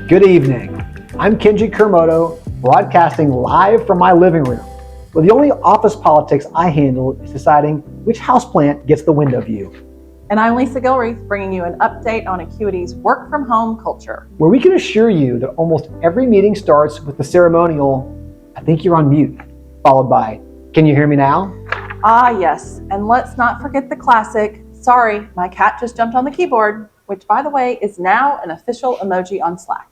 Good evening. I'm Kenji Kuramoto, broadcasting live from my living room, where the only office politics I handle is deciding which houseplant gets the window view. And I'm Lisa Gilreath, bringing you an update on Acuity's work from home culture, where we can assure you that almost every meeting starts with the ceremonial, "I think you're on mute," followed by, "Can you hear me now?" Ah, yes. And let's not forget the classic, "Sorry, my cat just jumped on the keyboard," which, by the way, is now an official emoji on Slack.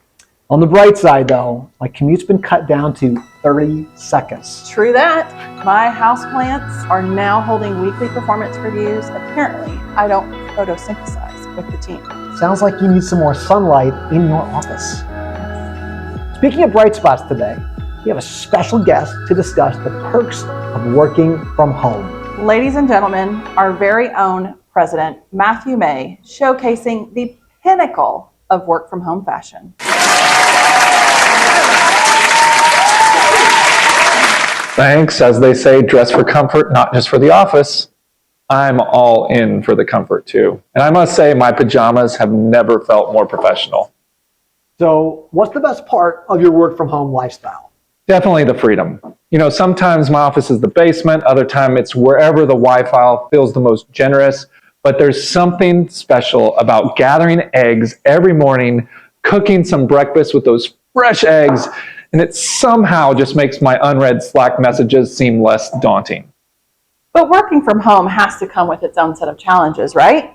On the bright side, though, my commute's been cut down to 30 seconds. True that. My houseplants are now holding weekly performance reviews. Apparently, I don't photosynthesize with the team. Sounds like you need some more sunlight in your office. Speaking of bright spots today, we have a special guest to discuss the perks of working from home. Ladies and gentlemen, our very own President Matthew May, showcasing the pinnacle of work from home fashion. Thanks. As they say, dress for comfort, not just for the office. I'm all in for the comfort too. And I must say, my pajamas have never felt more professional. So what's the best part of your work from home lifestyle? Definitely the freedom. You know, sometimes my office is the basement, other time it's wherever the Wi-Fi feels the most generous, but there's something special about gathering eggs every morning, cooking some breakfast with those fresh eggs, and it somehow just makes my unread Slack messages seem less daunting. But working from home has to come with its own set of challenges, right?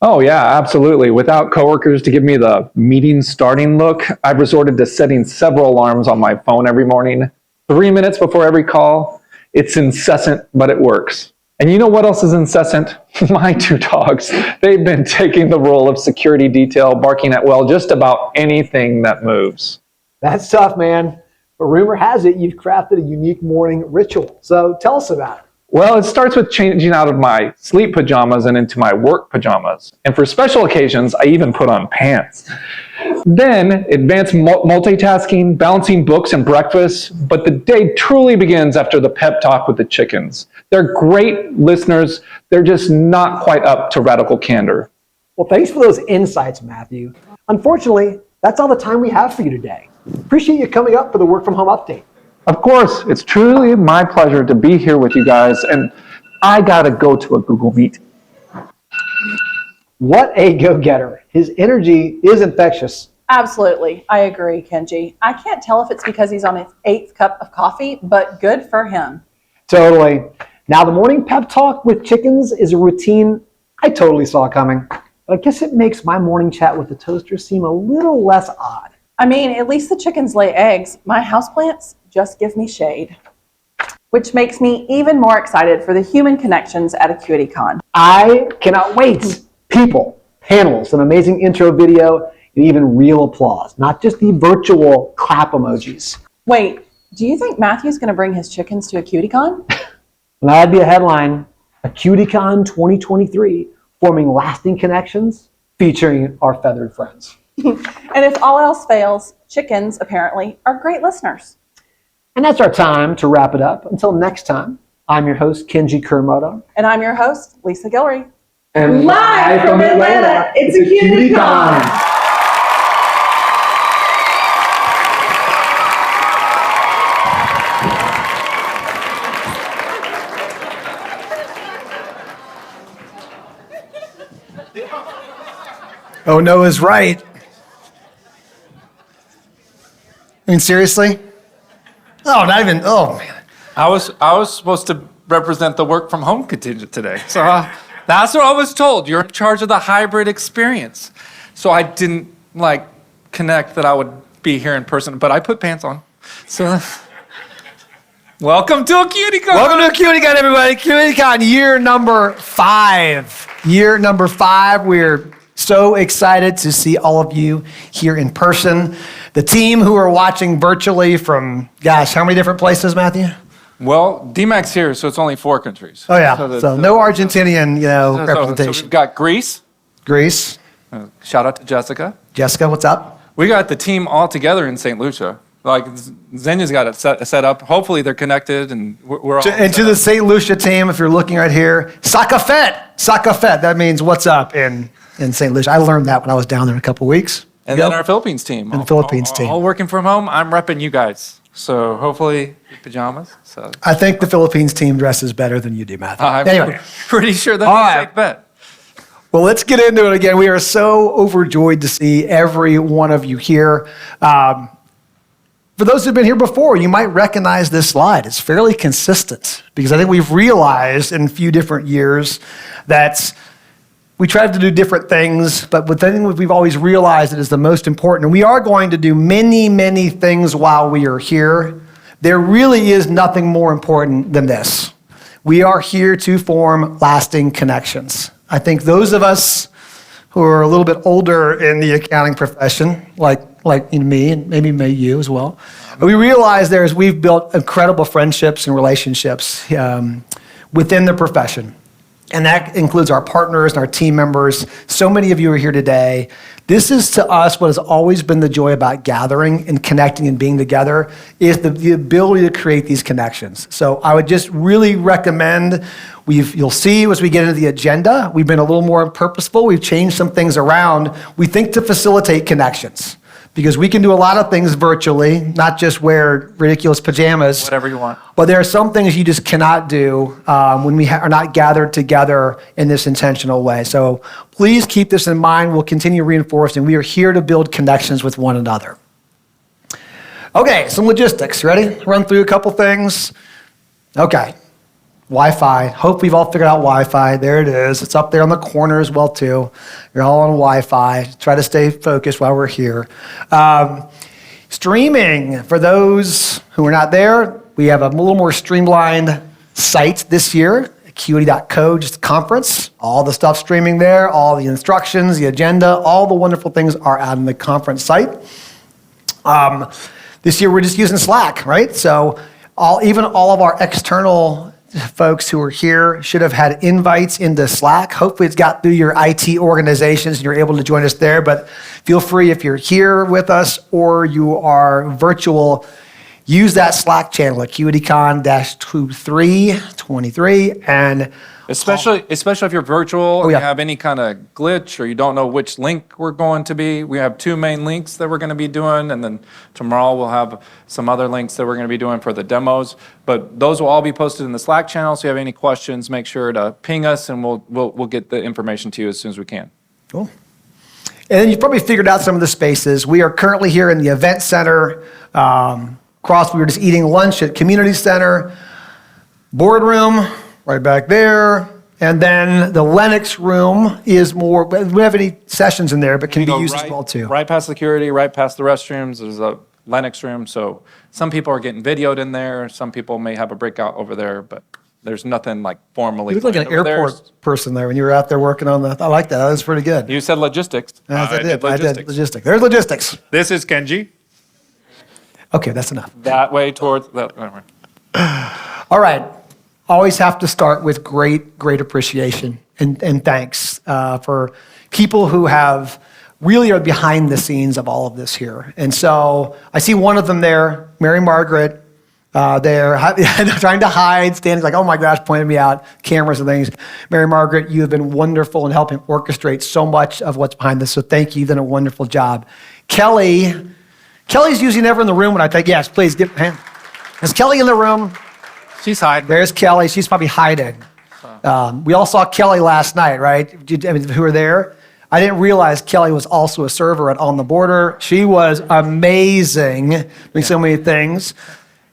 Oh yeah, absolutely. Without coworkers to give me the meeting starting look, I've resorted to setting several alarms on my phone every morning, 3 minutes before every call. It's incessant, but it works. And you know what else is incessant? My two dogs. They've been taking the role of security detail, barking at, well, just about anything that moves. That's tough, man. But rumor has it you've crafted a unique morning ritual. So tell us about it. Well, it starts with changing out of my sleep pajamas and into my work pajamas. And for special occasions, I even put on pants. Then advanced multitasking, balancing books and breakfast. But the day truly begins after the pep talk with the chickens. They're great listeners. They're just not quite up to radical candor. Well, thanks for those insights, Matthew. Unfortunately, that's all the time we have for you today. Appreciate you coming up for the work from home update. Of course, it's truly my pleasure to be here with you guys, and I gotta go to a Google Meet. What a go-getter. His energy is infectious. Absolutely. I agree, Kenji. I can't tell if it's because he's on his 8th cup of coffee, but good for him. Totally. Now, the morning pep talk with chickens is a routine I totally saw coming. But I guess it makes my morning chat with the toaster seem a little less odd. I mean, at least the chickens lay eggs. My houseplants just give me shade, which makes me even more excited for the human connections at AcuityCon. I cannot wait. People, panels, an amazing intro video, and even real applause, not just the virtual clap emojis. Wait, do you think Matthew's going to bring his chickens to AcuityCon? Well, that'd be a headline. AcuityCon 2023, forming lasting connections, featuring our feathered friends. And if all else fails, chickens apparently are great listeners. And that's our time to wrap it up. Until next time, I'm your host, Kenji Kuramoto. And I'm your host, Lisa Gilreath. And live from Atlanta, it's AcuityCon. Oh no is right. I mean, seriously? Oh, not even, oh man. I was supposed to represent the work from home contingent today. So that's what I was told. You're in charge of the hybrid experience. So I didn't connect that I would be here in person, but I put pants on. So welcome to AcuityCon. Welcome to AcuityCon, everybody. AcuityCon, year number 5. Year number 5. We're so excited to see all of you here in person. The team who are watching virtually from, gosh, how many different places, Matthew? Well, DMAC's here, so it's only 4 countries. Oh yeah, so no Argentinian, representation. So we've got Greece. Greece. Shout out to Jessica. Jessica, what's up? We got the team all together in St. Lucia. Zenya's got it set up. Hopefully they're connected, and we're all And to the St. Lucia team, if you're looking right here, Sakafet. That means what's up in St. Lucia. I learned that when I was down there in a couple weeks. And then our Philippines team. And the Philippines team. All working from home. I'm repping you guys. So hopefully pajamas. So I think the Philippines team dresses better than you do, Matthew. I'm Anyway, pretty sure that's All a right. safe bet. well, let's get into it again. We are so overjoyed to see every one of you here. For those who've been here before, you might recognize this slide. It's fairly consistent because I think we've realized in a few different years that we tried to do different things, but the thing we've always realized that is the most important, and we are going to do many, many things while we are here. There really is nothing more important than this. We are here to form lasting connections. I think those of us who are a little bit older in the accounting profession, like me and maybe you as well, we realize we've built incredible friendships and relationships within the profession. And that includes our partners and our team members. So many of you are here today. This is to us what has always been the joy about gathering and connecting and being together is the ability to create these connections. So I would just really recommend, you'll see as we get into the agenda, we've been a little more purposeful. We've changed some things around. We think to facilitate connections because we can do a lot of things virtually, not just wear ridiculous pajamas. Whatever you want. But there are some things you just cannot do when we are not gathered together in this intentional way. So please keep this in mind. We'll continue reinforcing. We are here to build connections with one another. Okay, some logistics. Ready? Run through a couple things. Okay. Wi-Fi. Hope we've all figured out Wi-Fi. There it is. It's up there on the corner as well, too. You're all on Wi-Fi. Try to stay focused while we're here. Streaming. For those who are not there, we have a little more streamlined site this year. Acuity.co, just a conference. All the stuff streaming there, all the instructions, the agenda, all the wonderful things are out on the conference site. This year we're just using Slack, right? So even all of our external folks who are here should have had invites into Slack. Hopefully it's got through your IT organizations and you're able to join us there, but feel free if you're here with us or you are virtual, use that Slack channel, AcuityCon-23, and Especially if you're virtual and yeah. you have any kind of glitch or you don't know which link we're going to be. We have 2 main links that we're going to be doing, and then tomorrow we'll have some other links that we're going to be doing for the demos. But those will all be posted in the Slack channel. So if you have any questions, make sure to ping us, and we'll get the information to you as soon as we can. Cool. And then you've probably figured out some of the spaces. We are currently here in the event center. We were just eating lunch at Community Center. Boardroom, right back there. And then the Lennox room is more, we don't have any sessions in there, but can be Go used right, as well too. Right past security, right past the restrooms, there's a Lennox room. So some people are getting videoed in there. Some people may have a breakout over there, but there's nothing like formally. You look like an planned over there. airport person there when you were out there working on that. I like that. That was pretty good. You said logistics. Yes, I did logistics. logistics. There's logistics. This is Kenji. Okay, that's enough. That way towards that. All right. Always have to start with great appreciation and thanks for people who have really are behind the scenes of all of this here. And so I see one of them there, Mary Margaret, there, trying to hide, standing like, oh my gosh, pointing me out, cameras and things. Mary Margaret, you have been wonderful in helping orchestrate so much of what's behind this. So thank you. You've done a wonderful job. Kelly's usually never in the room when I think, yes, please give a hand. Is Kelly in the room? She's hiding. There's Kelly. She's probably hiding. We all saw Kelly last night, right? Who were there? I didn't realize Kelly was also a server at On the Border. She was amazing, doing so many things.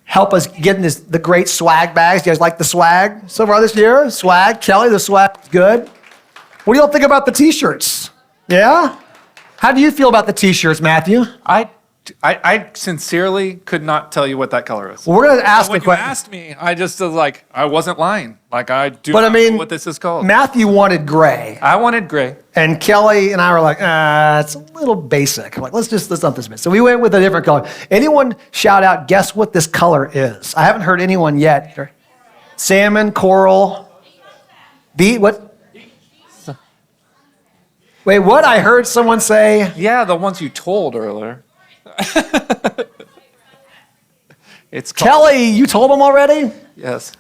Help us getting the great swag bags. You guys like the swag so far this year? Swag. Kelly, the swag is good. What do y'all think about the T-shirts? Yeah? How do you feel about the T-shirts, Matthew? I sincerely could not tell you what that color is. Well, we're going to ask When the you question. asked me, I just was like, I wasn't lying. Like, I do But not I mean, know what this is called. Matthew wanted gray. I wanted gray. And Kelly and I were like, it's a little basic. I'm like, let's not this bit. So we went with a different color. Anyone shout out, guess what this color is? I haven't heard anyone yet. Salmon, coral, what? Wait, what? I heard someone say. Yeah, the ones you told earlier. It's called, Kelly, you told them already? yes.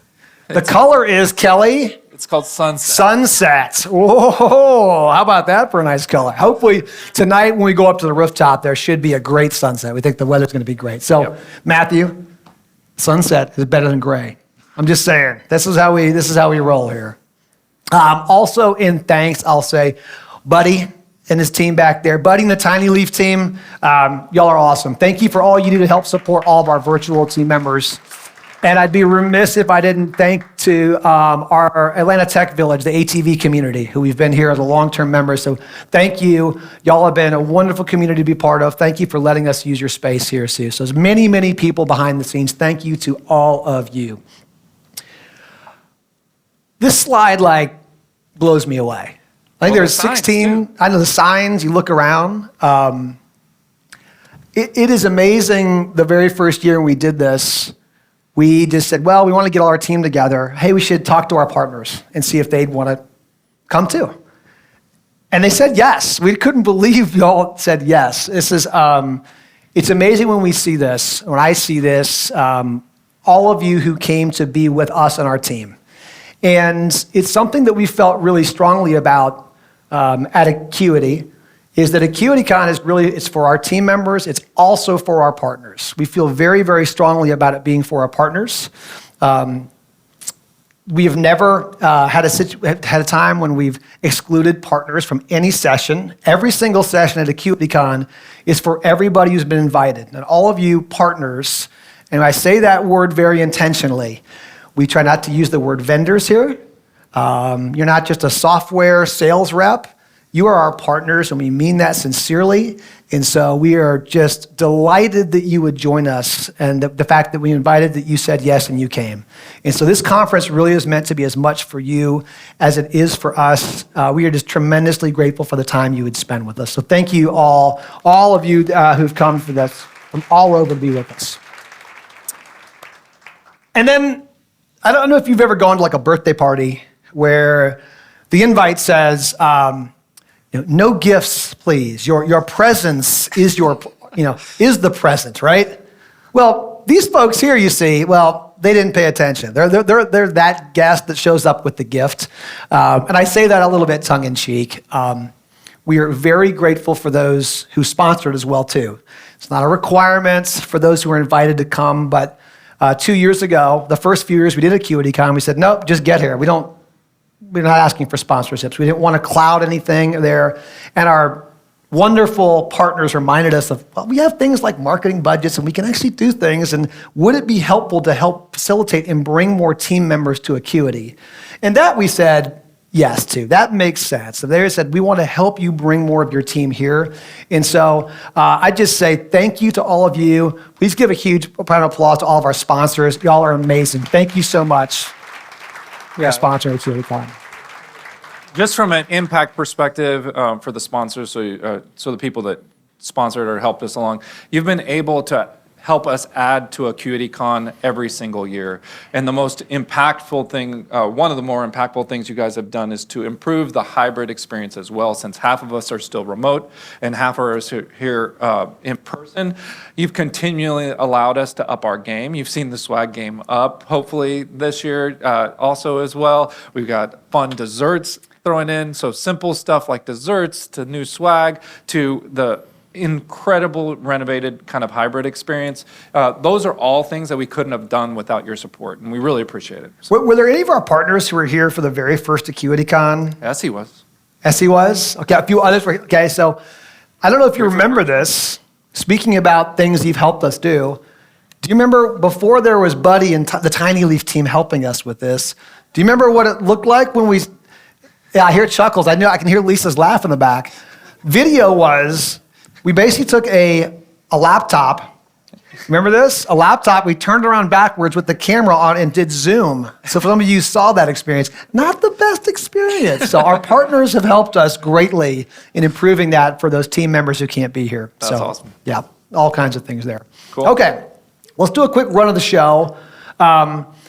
The color is, Kelly. It's called Sunset. Sunset. Whoa, how about that for a nice color? Hopefully tonight when we go up to the rooftop, there should be a great sunset. We think the weather's going to be great. So, Matthew, sunset is better than gray. I'm just saying, this is how we roll here. Also in thanks, I'll say, Buddy and his team back there. Buddy and the Tiny Leaf team, y'all are awesome. Thank you for all you do to help support all of our virtual team members. And I'd be remiss if I didn't thank to our Atlanta Tech Village, the ATV community, who we've been here as a long-term member. So thank you. Y'all have been a wonderful community to be part of. Thank you for letting us use your space here, Sue. So there's many, many people behind the scenes. Thank you to all of you. This slide, blows me away. I think there's 16, I know the signs, you look around. It is amazing, the very first year we did this, we just said, well, we want to get all our team together. Hey, we should talk to our partners and see if they'd want to come too. And they said yes. We couldn't believe y'all said yes. This is, it's amazing when we see this, when I see this, all of you who came to be with us on our team. And it's something that we felt really strongly about at Acuity, is that AcuityCon is really, it's for our team members, it's also for our partners. We feel very, very strongly about it being for our partners. We have never had a time when we've excluded partners from any session. Every single session at AcuityCon is for everybody who's been invited. And all of you partners, and I say that word very intentionally, we try not to use the word vendors here. You're not just a software sales rep. You are our partners, and we mean that sincerely. And so we are just delighted that you would join us, and the fact that we invited, that you said yes and you came. And so this conference really is meant to be as much for you as it is for us. We are just tremendously grateful for the time you would spend with us. So thank you all of you who've come for this from all over to be with us. And then, I don't know if you've ever gone to a birthday party where the invite says, no gifts, please. Your presence is is the present, right? Well, these folks here, you see, they didn't pay attention. They're that guest that shows up with the gift. And I say that a little bit tongue in cheek. We are very grateful for those who sponsored as well, too. It's not a requirement for those who are invited to come, but 2 years ago, the first few years we did AcuityCon, we said, nope, just get here. We're not asking for sponsorships. We didn't want to cloud anything there. And our wonderful partners reminded us of, we have things like marketing budgets and we can actually do things. And would it be helpful to help facilitate and bring more team members to Acuity? And that we said yes to. That makes sense. So they said, we want to help you bring more of your team here. And so I just say thank you to all of you. Please give a huge round of applause to all of our sponsors. Y'all are amazing. Thank you so much for sponsoring AcuityCon. Just from an impact perspective for the sponsors, so the people that sponsored or helped us along, you've been able to help us add to AcuityCon every single year. And the most impactful thing, one of the more impactful things you guys have done is to improve the hybrid experience as well, since half of us are still remote and half of us are here in person. You've continually allowed us to up our game. You've seen the swag game up, hopefully this year also as well. We've got fun desserts thrown in, so simple stuff like desserts to new swag to the incredible renovated kind of hybrid experience. Those are all things that we couldn't have done without your support, and we really appreciate it. Were there any of our partners who were here for the very first AcuityCon? Yes, he was. Yes, he was? Okay, a few others were. Okay, so I don't know if you remember this. Speaking about things you've helped us do you remember before there was Buddy and the Tiny Leaf team helping us with this, do you remember what it looked like when I hear chuckles. I can hear Lisa's laugh in the back. Video was, we basically took a laptop. Remember this? A laptop, we turned around backwards with the camera on and did Zoom. So for some of you saw that experience, not the best experience. So our partners have helped us greatly in improving that for those team members who can't be here. That's awesome. Yeah, all kinds of things there. Cool. Okay, let's do a quick run of the show.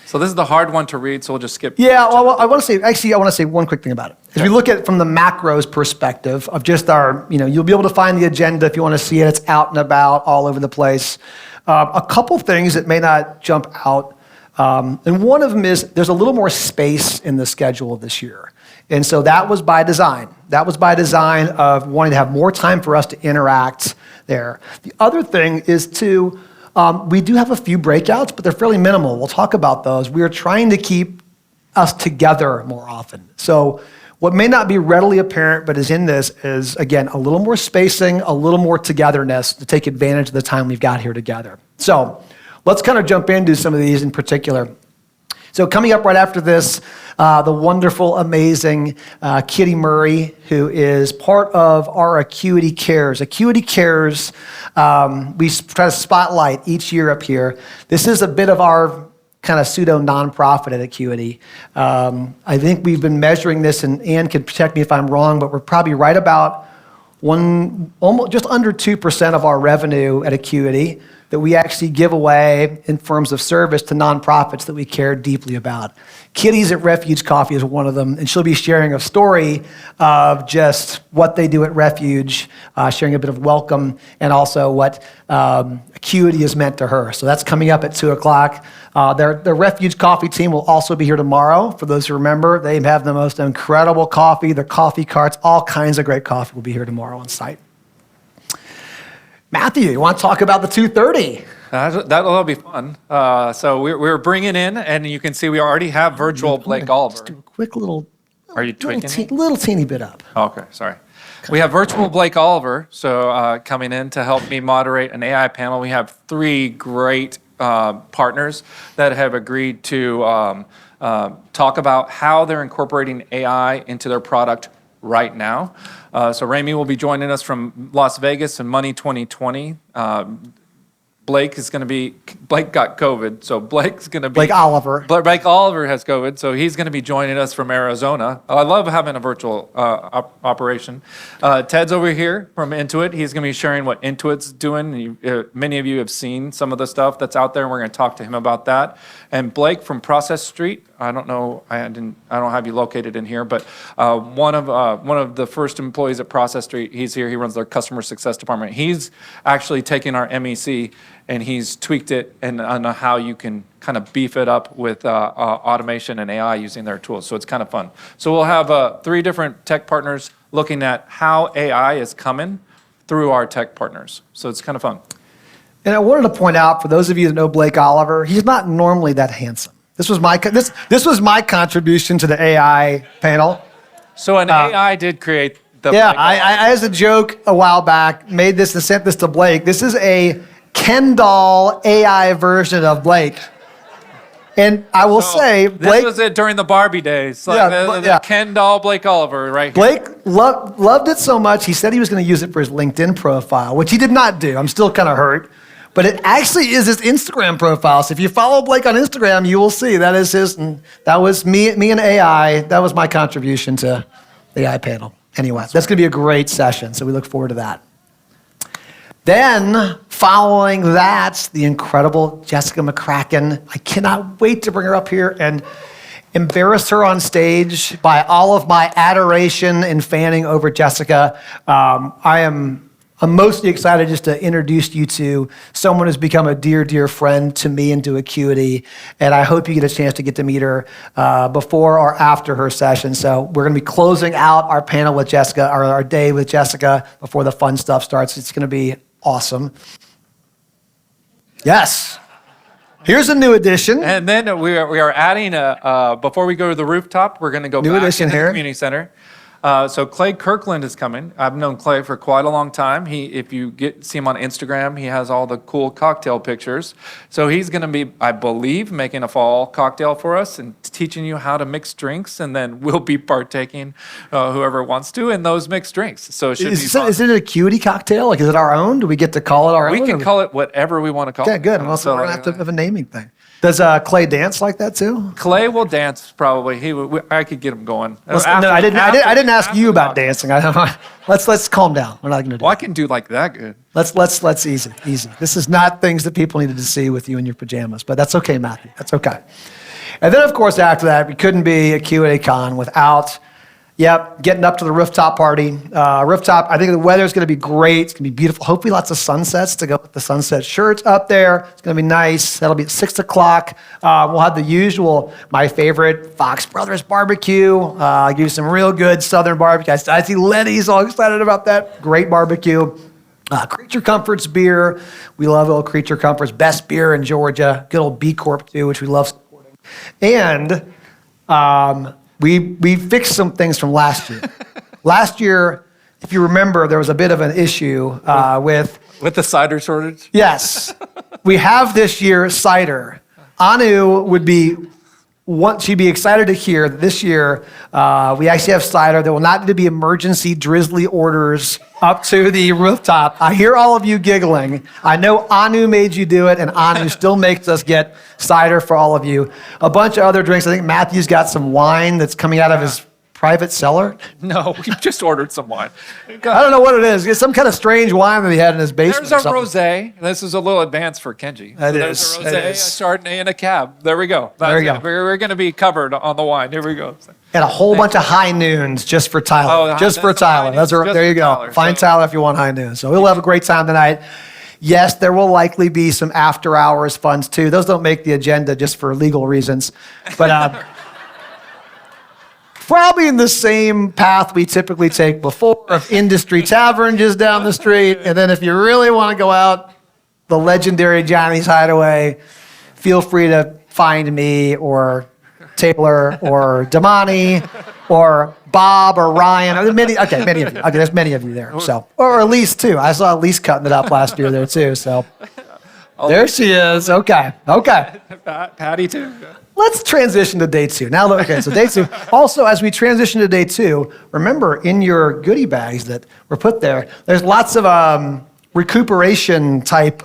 So this is the hard one to read, so we'll just skip. Yeah, well, I want to say one quick thing about it. As we look at it from the macros perspective of just our, you'll be able to find the agenda if you want to see it. It's out and about all over the place. A couple things that may not jump out. And one of them is there's a little more space in the schedule this year. And so that was by design. That was by design of wanting to have more time for us to interact there. The other thing is we do have a few breakouts, but they're fairly minimal. We'll talk about those. We are trying to keep us together more often. So what may not be readily apparent, but is in this is, again, a little more spacing, a little more togetherness to take advantage of the time we've got here together. So let's kind of jump into some of these in particular. So coming up right after this, the wonderful, amazing Kitty Murray, who is part of our Acuity Cares. Acuity Cares, we try to spotlight each year up here. This is a bit of our kind of pseudo nonprofit at Acuity. I think we've been measuring this, and Ann can protect me if I'm wrong, but we're probably right about almost just under 2% of our revenue at Acuity that we actually give away in forms of service to nonprofits that we care deeply about. Kitty's at Refuge Coffee is one of them, and she'll be sharing a story of just what they do at Refuge, sharing a bit of welcome, and also what Acuity has meant to her. So that's coming up at 2 o'clock. The Refuge Coffee team will also be here tomorrow. For those who remember, they have the most incredible coffee, their coffee carts, all kinds of great coffee will be here tomorrow on site. Matthew, you want to talk about the 2:30? That'll all be fun. So we're bringing in, and you can see we already have virtual Blake Oliver. Just do a quick little, Are you tweaking it? little teeny bit up. Okay, sorry. We have virtual Blake Oliver, so coming in to help me moderate an AI panel. We have 3 great partners that have agreed to talk about how they're incorporating AI into their product right now. So Rami will be joining us from Las Vegas and Money 2020. Blake got COVID, so Blake's going to be... Blake Oliver. Blake Oliver has COVID, so he's going to be joining us from Arizona. I love having a virtual operation. Ted's over here from Intuit. He's going to be sharing what Intuit's doing. Many of you have seen some of the stuff that's out there, and we're going to talk to him about that. And Blake from Process Street. I don't know. I don't have you located in here, but one of the first employees at Process Street. He's here. He runs their customer success department. He's actually taken our MEC and he's tweaked it and on how you can kind of beef it up with automation and AI using their tools. So it's kind of fun. So we'll have 3 different tech partners looking at how AI is coming through our tech partners. So it's kind of fun. And I wanted to point out, for those of you that know Blake Oliver, he's not normally that handsome. This was my contribution to the AI panel. So an AI did create the... Yeah, Blake I as a joke a while back, made this and sent this to Blake. This is a Ken doll AI version of Blake. And I will say, Blake... This was it during the Barbie days. Like the Ken doll Blake Oliver right here. Blake loved it so much, he said he was going to use it for his LinkedIn profile, which he did not do. I'm still kind of hurt. But it actually is his Instagram profile. So if you follow Blake on Instagram, you will see that is his. And that was me and AI. That was my contribution to the AI panel. Anyway, that's going to be a great session. So we look forward to that. Then, following that, the incredible Jessica McCracken. I cannot wait to bring her up here and embarrass her on stage by all of my adoration and fanning over Jessica. I'm mostly excited just to introduce you to someone who's become a dear, dear friend to me and to Acuity, and I hope you get a chance to get to meet her before or after her session. So we're going to be closing out our panel with Jessica, or our day with Jessica, before the fun stuff starts. It's going to be awesome. Yes. Here's a new addition. And then we are adding before we go to the rooftop, we're going to go New back addition into here. the community center. So Clay Kirkland is coming. I've known Clay for quite a long time. If you see him on Instagram, he has all the cool cocktail pictures. So he's going to be, I believe, making a fall cocktail for us and teaching you how to mix drinks, and then we'll be partaking, whoever wants to, in those mixed drinks. So it should be fun. Is it an Acuity cocktail? Like, is it our own? Do we get to call it our own? We can call it whatever we want to call it. Okay, good. Well, so we're going to have a naming thing. Does Clay dance like that too? Clay will dance probably. I could get him going. I didn't ask you about dancing. Let's calm down. We're not going to do. Well, I can do like that good. Let's easy. This is not things that people needed to see with you in your pajamas, but that's okay, Matthew. That's okay. And then, of course, after that, we couldn't be at AcuityCon without Yep, getting up to the rooftop party. Rooftop, I think the weather's going to be great. It's going to be beautiful. Hopefully lots of sunsets to go with the sunset shirts up there. It's going to be nice. That'll be at 6 o'clock. We'll have the usual, my favorite, Fox Brothers barbecue. I'll give you some real good Southern barbecue. I see Lenny's all excited about that. Great barbecue. Creature Comforts beer. We love old Creature Comforts. Best beer in Georgia. Good old B Corp too, which we love supporting. And we fixed some things from last year. Last year, if you remember, there was a bit of an issue with the cider shortage? Yes. We have this year cider. Anu she'd be excited to hear that this year we actually have cider. There will not need to be emergency drizzly orders up to the rooftop. I hear all of you giggling. I know Anu made you do it, and Anu still makes us get cider for all of you. A bunch of other drinks. I think Matthew's got some wine that's coming out of his private cellar. No, we just ordered some wine. I don't know what it is. It's some kind of strange wine that he had in his basement. There's our rosé. This is a little advanced for Kenji. That There's is. a It rosé, is. a Chardonnay, and a Cab. There we go. There we go. We're going to be covered on the wine. Here we go. And a whole bunch of high noons just for Tyler. Oh, just for that's a Tyler. high noons just There you for go. Tyler. Find So- Tyler if you want high noons. So we'll have a great time tonight. Yes, there will likely be some after hours funds too. Those don't make the agenda just for legal reasons. But probably in the same path we typically take before, of Industry Tavern just down the street. And then if you really want to go out, the legendary Johnny's Hideaway, feel free to find me or Taylor or Damani or Bob or Ryan. Many of you. Okay, there's many of you there. So, or Elise too. I saw Elise cutting it up last year there too. So there she is. Okay. Patty, too. Let's transition to day two. Now, okay, so day two. Also, as we transition to day two, remember in your goodie bags that were put there, there's lots of recuperation type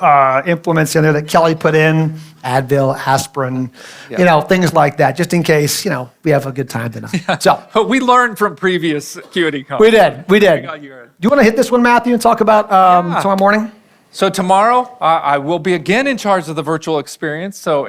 implements in there that Kelly put in, Advil, aspirin, things like that, just in case, we have a good time tonight. So We learned from previous AcuityCon. we did. got you. Do you want to hit this one, Matthew, and talk about tomorrow morning? So tomorrow, I will be again in charge of the virtual experience. So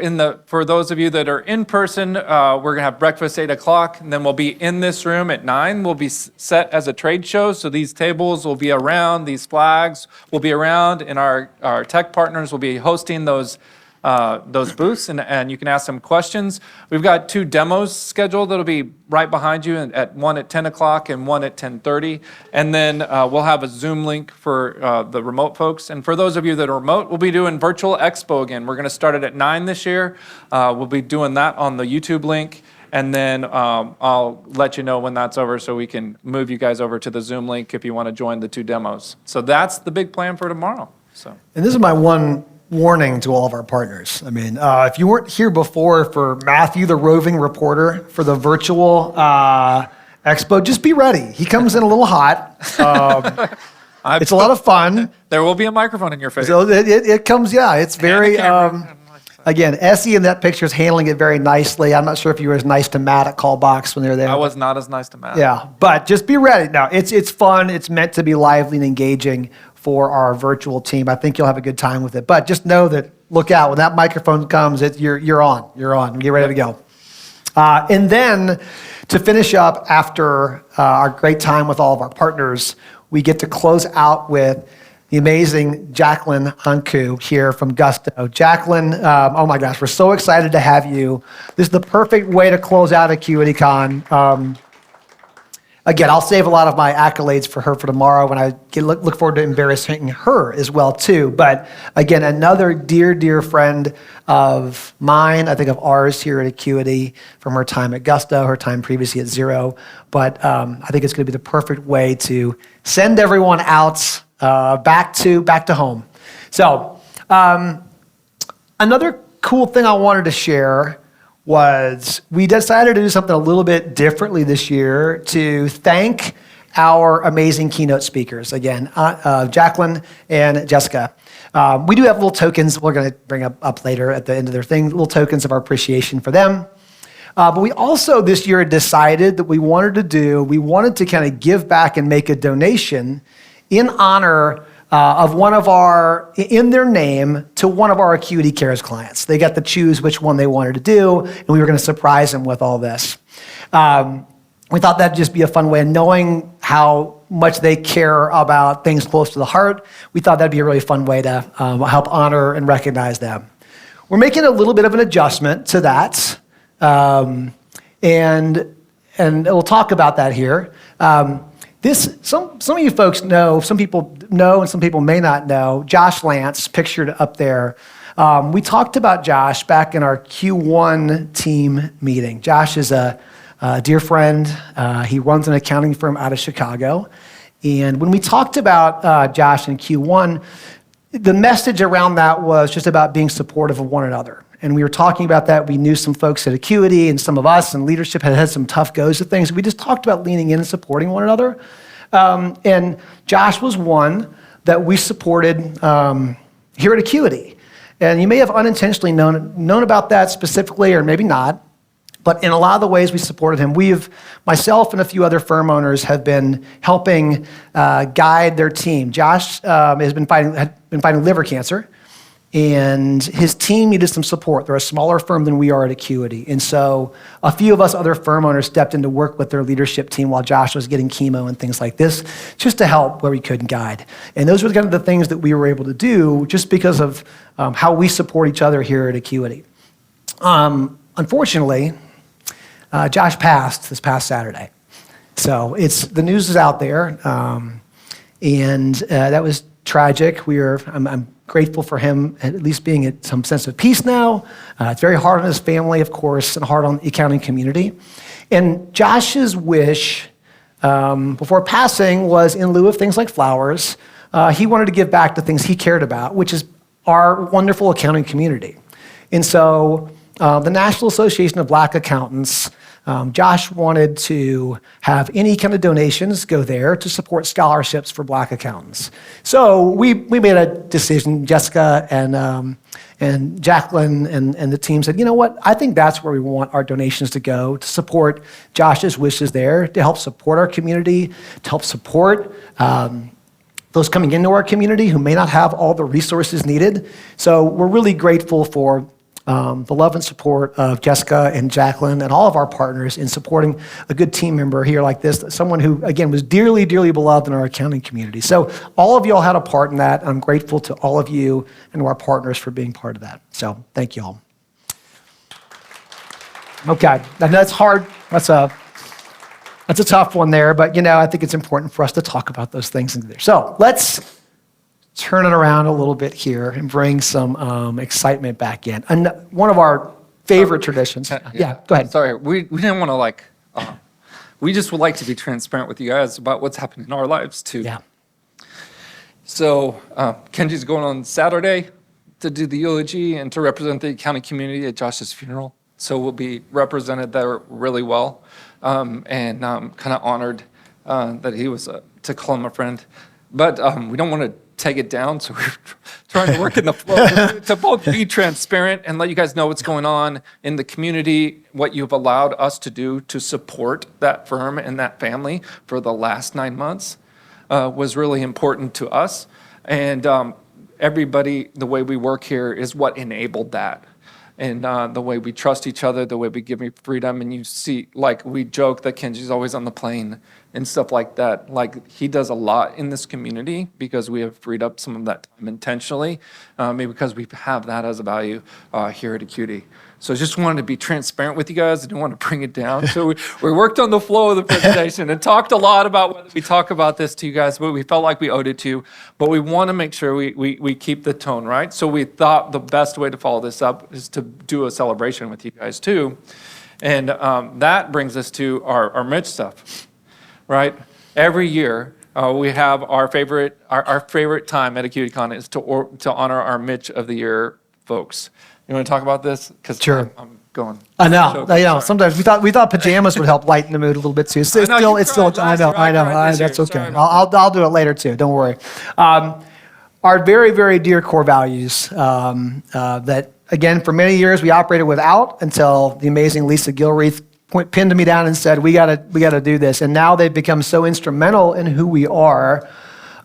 for those of you that are in person, we're gonna have breakfast 8 o'clock, and then we'll be in this room at 9. We'll be set as a trade show. So these tables will be around, these flags will be around, and our tech partners will be hosting those booths, and you can ask them questions. We've got 2 demos scheduled that'll be right behind you, one at 10 o'clock and one at 10:30. And then we'll have a Zoom link for the remote folks. And for those of you that are remote, we'll be doing Virtual Expo again. We're going to start it at 9 this year. We'll be doing that on the YouTube link. And then I'll let you know when that's over so we can move you guys over to the Zoom link if you want to join the 2 demos. So that's the big plan for tomorrow. So. And this is my one warning to all of our partners. I mean, if you weren't here before for Matthew, the roving reporter, for the virtual expo, just be ready. He comes in a little hot. It's a lot of fun. There will be a microphone in your face. So it comes, it's very, again, Essie in that picture is handling it very nicely. I'm not sure if you were as nice to Matt at Callbox when they were there. I was not as nice to Matt. Yeah, but just be ready. Now, it's fun. It's meant to be lively and engaging for our virtual team. I think you'll have a good time with it. But just know that, look out, when that microphone comes, you're on. You're on. Get ready to go. And then to finish up after our great time with all of our partners, we get to close out with the amazing Jacqueline Hanku here from Gusto. Jacqueline, oh my gosh, we're so excited to have you. This is the perfect way to close out AcuityCon. Again, I'll save a lot of my accolades for her for tomorrow when I look forward to embarrassing her as well too. But again, another dear, dear friend of mine, I think of ours here at Acuity from her time at Gusto, her time previously at Xero. But I think it's going to be the perfect way to send everyone out back to home. So another cool thing I wanted to share was we decided to do something a little bit differently this year to thank our amazing keynote speakers. Again, Jacqueline and Jessica. We do have little tokens we're going to bring up later at the end of their thing, little tokens of our appreciation for them. But we also this year decided that we wanted to kind of give back and make a donation in honor of in their name to one of our Acuity Cares clients. They got to choose which one they wanted to do, and we were going to surprise them with all this. we thought that'd just be a fun way of knowing how much they care about things close to the heart. We thought that'd be a really fun way to help honor and recognize them. We're making a little bit of an adjustment to that, and we'll talk about that here. Some of you folks know, some people know, and some people may not know, Josh Lance, pictured up there. We talked about Josh back in our Q1 team meeting. Josh is a dear friend. He runs an accounting firm out of Chicago. And when we talked about Josh in Q1, the message around that was just about being supportive of one another. And we were talking about that. We knew some folks at Acuity and some of us and leadership had had some tough goes at things. We just talked about leaning in and supporting one another. And Josh was one that we supported here at Acuity. And you may have unintentionally known about that specifically, or maybe not. But in a lot of the ways we supported him, myself and a few other firm owners have been helping guide their team. Josh had been fighting liver cancer, and his team needed some support. They're a smaller firm than we are at Acuity. And so a few of us other firm owners stepped in to work with their leadership team while Josh was getting chemo and things like this, just to help where we could and guide. And those were kind of the things that we were able to do just because of how we support each other here at Acuity. Unfortunately, Josh passed this past Saturday. So the news is out there, and that was tragic. I'm grateful for him at least being at some sense of peace now. It's very hard on his family, of course, and hard on the accounting community. And Josh's wish before passing was, in lieu of things like flowers, he wanted to give back to things he cared about, which is our wonderful accounting community. And so the National Association of Black Accountants, Josh wanted to have any kind of donations go there to support scholarships for Black accountants. So we made a decision, Jessica and Jacqueline and the team said, you know what, I think that's where we want our donations to go, to support Josh's wishes there, to help support our community, to help support those coming into our community who may not have all the resources needed. So we're really grateful for the love and support of Jessica and Jacqueline and all of our partners in supporting a good team member here like this, someone who, again, was dearly, dearly beloved in our accounting community. So all of y'all had a part in that. I'm grateful to all of you and to our partners for being part of that. So thank you all. Okay, I know that's hard. That's a tough one there, but I think it's important for us to talk about those things in there. So let's turn it around a little bit here and bring some excitement back in. And one of our favorite traditions. Yeah, go ahead. Sorry, we didn't want to we just would like to be transparent with you guys about what's happening in our lives too. Yeah. So Kenji's going on Saturday to do the eulogy and to represent the accounting community at Josh's funeral. So we'll be represented there really well, and I'm kind of honored that he was to call him a friend. But we don't want to take it down, so we're trying to work in the flow to both be transparent and let you guys know what's going on in the community, what you've allowed us to do to support that firm and that family for the last 9 months was really important to us. And everybody, the way we work here is what enabled that. And the way we trust each other, the way we give me freedom. And you see, like we joke that Kenji's always on the plane and stuff like that. Like he does a lot in this community because we have freed up some of that time intentionally, maybe because we have that as a value here at Acuity. So I just wanted to be transparent with you guys. I didn't want to bring it down. So we worked on the flow of the presentation and talked a lot about whether we talk about this to you guys, but we felt like we owed it to you. But we want to make sure we keep the tone, right? So we thought the best way to follow this up is to do a celebration with you guys too. And that brings us to our Mitch stuff, right? Every year we have our favorite time at AcuityCon is to honor our Mitch of the Year folks. You want to talk about this? Because sure. I'm going. I know. Sometimes we thought pajamas would help lighten the mood a little bit too. It's still. I know. That's okay. I'll do it later too. Don't worry. Our very, very dear core values that, again, for many years we operated without until the amazing Lisa Gilreath pinned me down and said, we gotta do this. And now they've become so instrumental in who we are.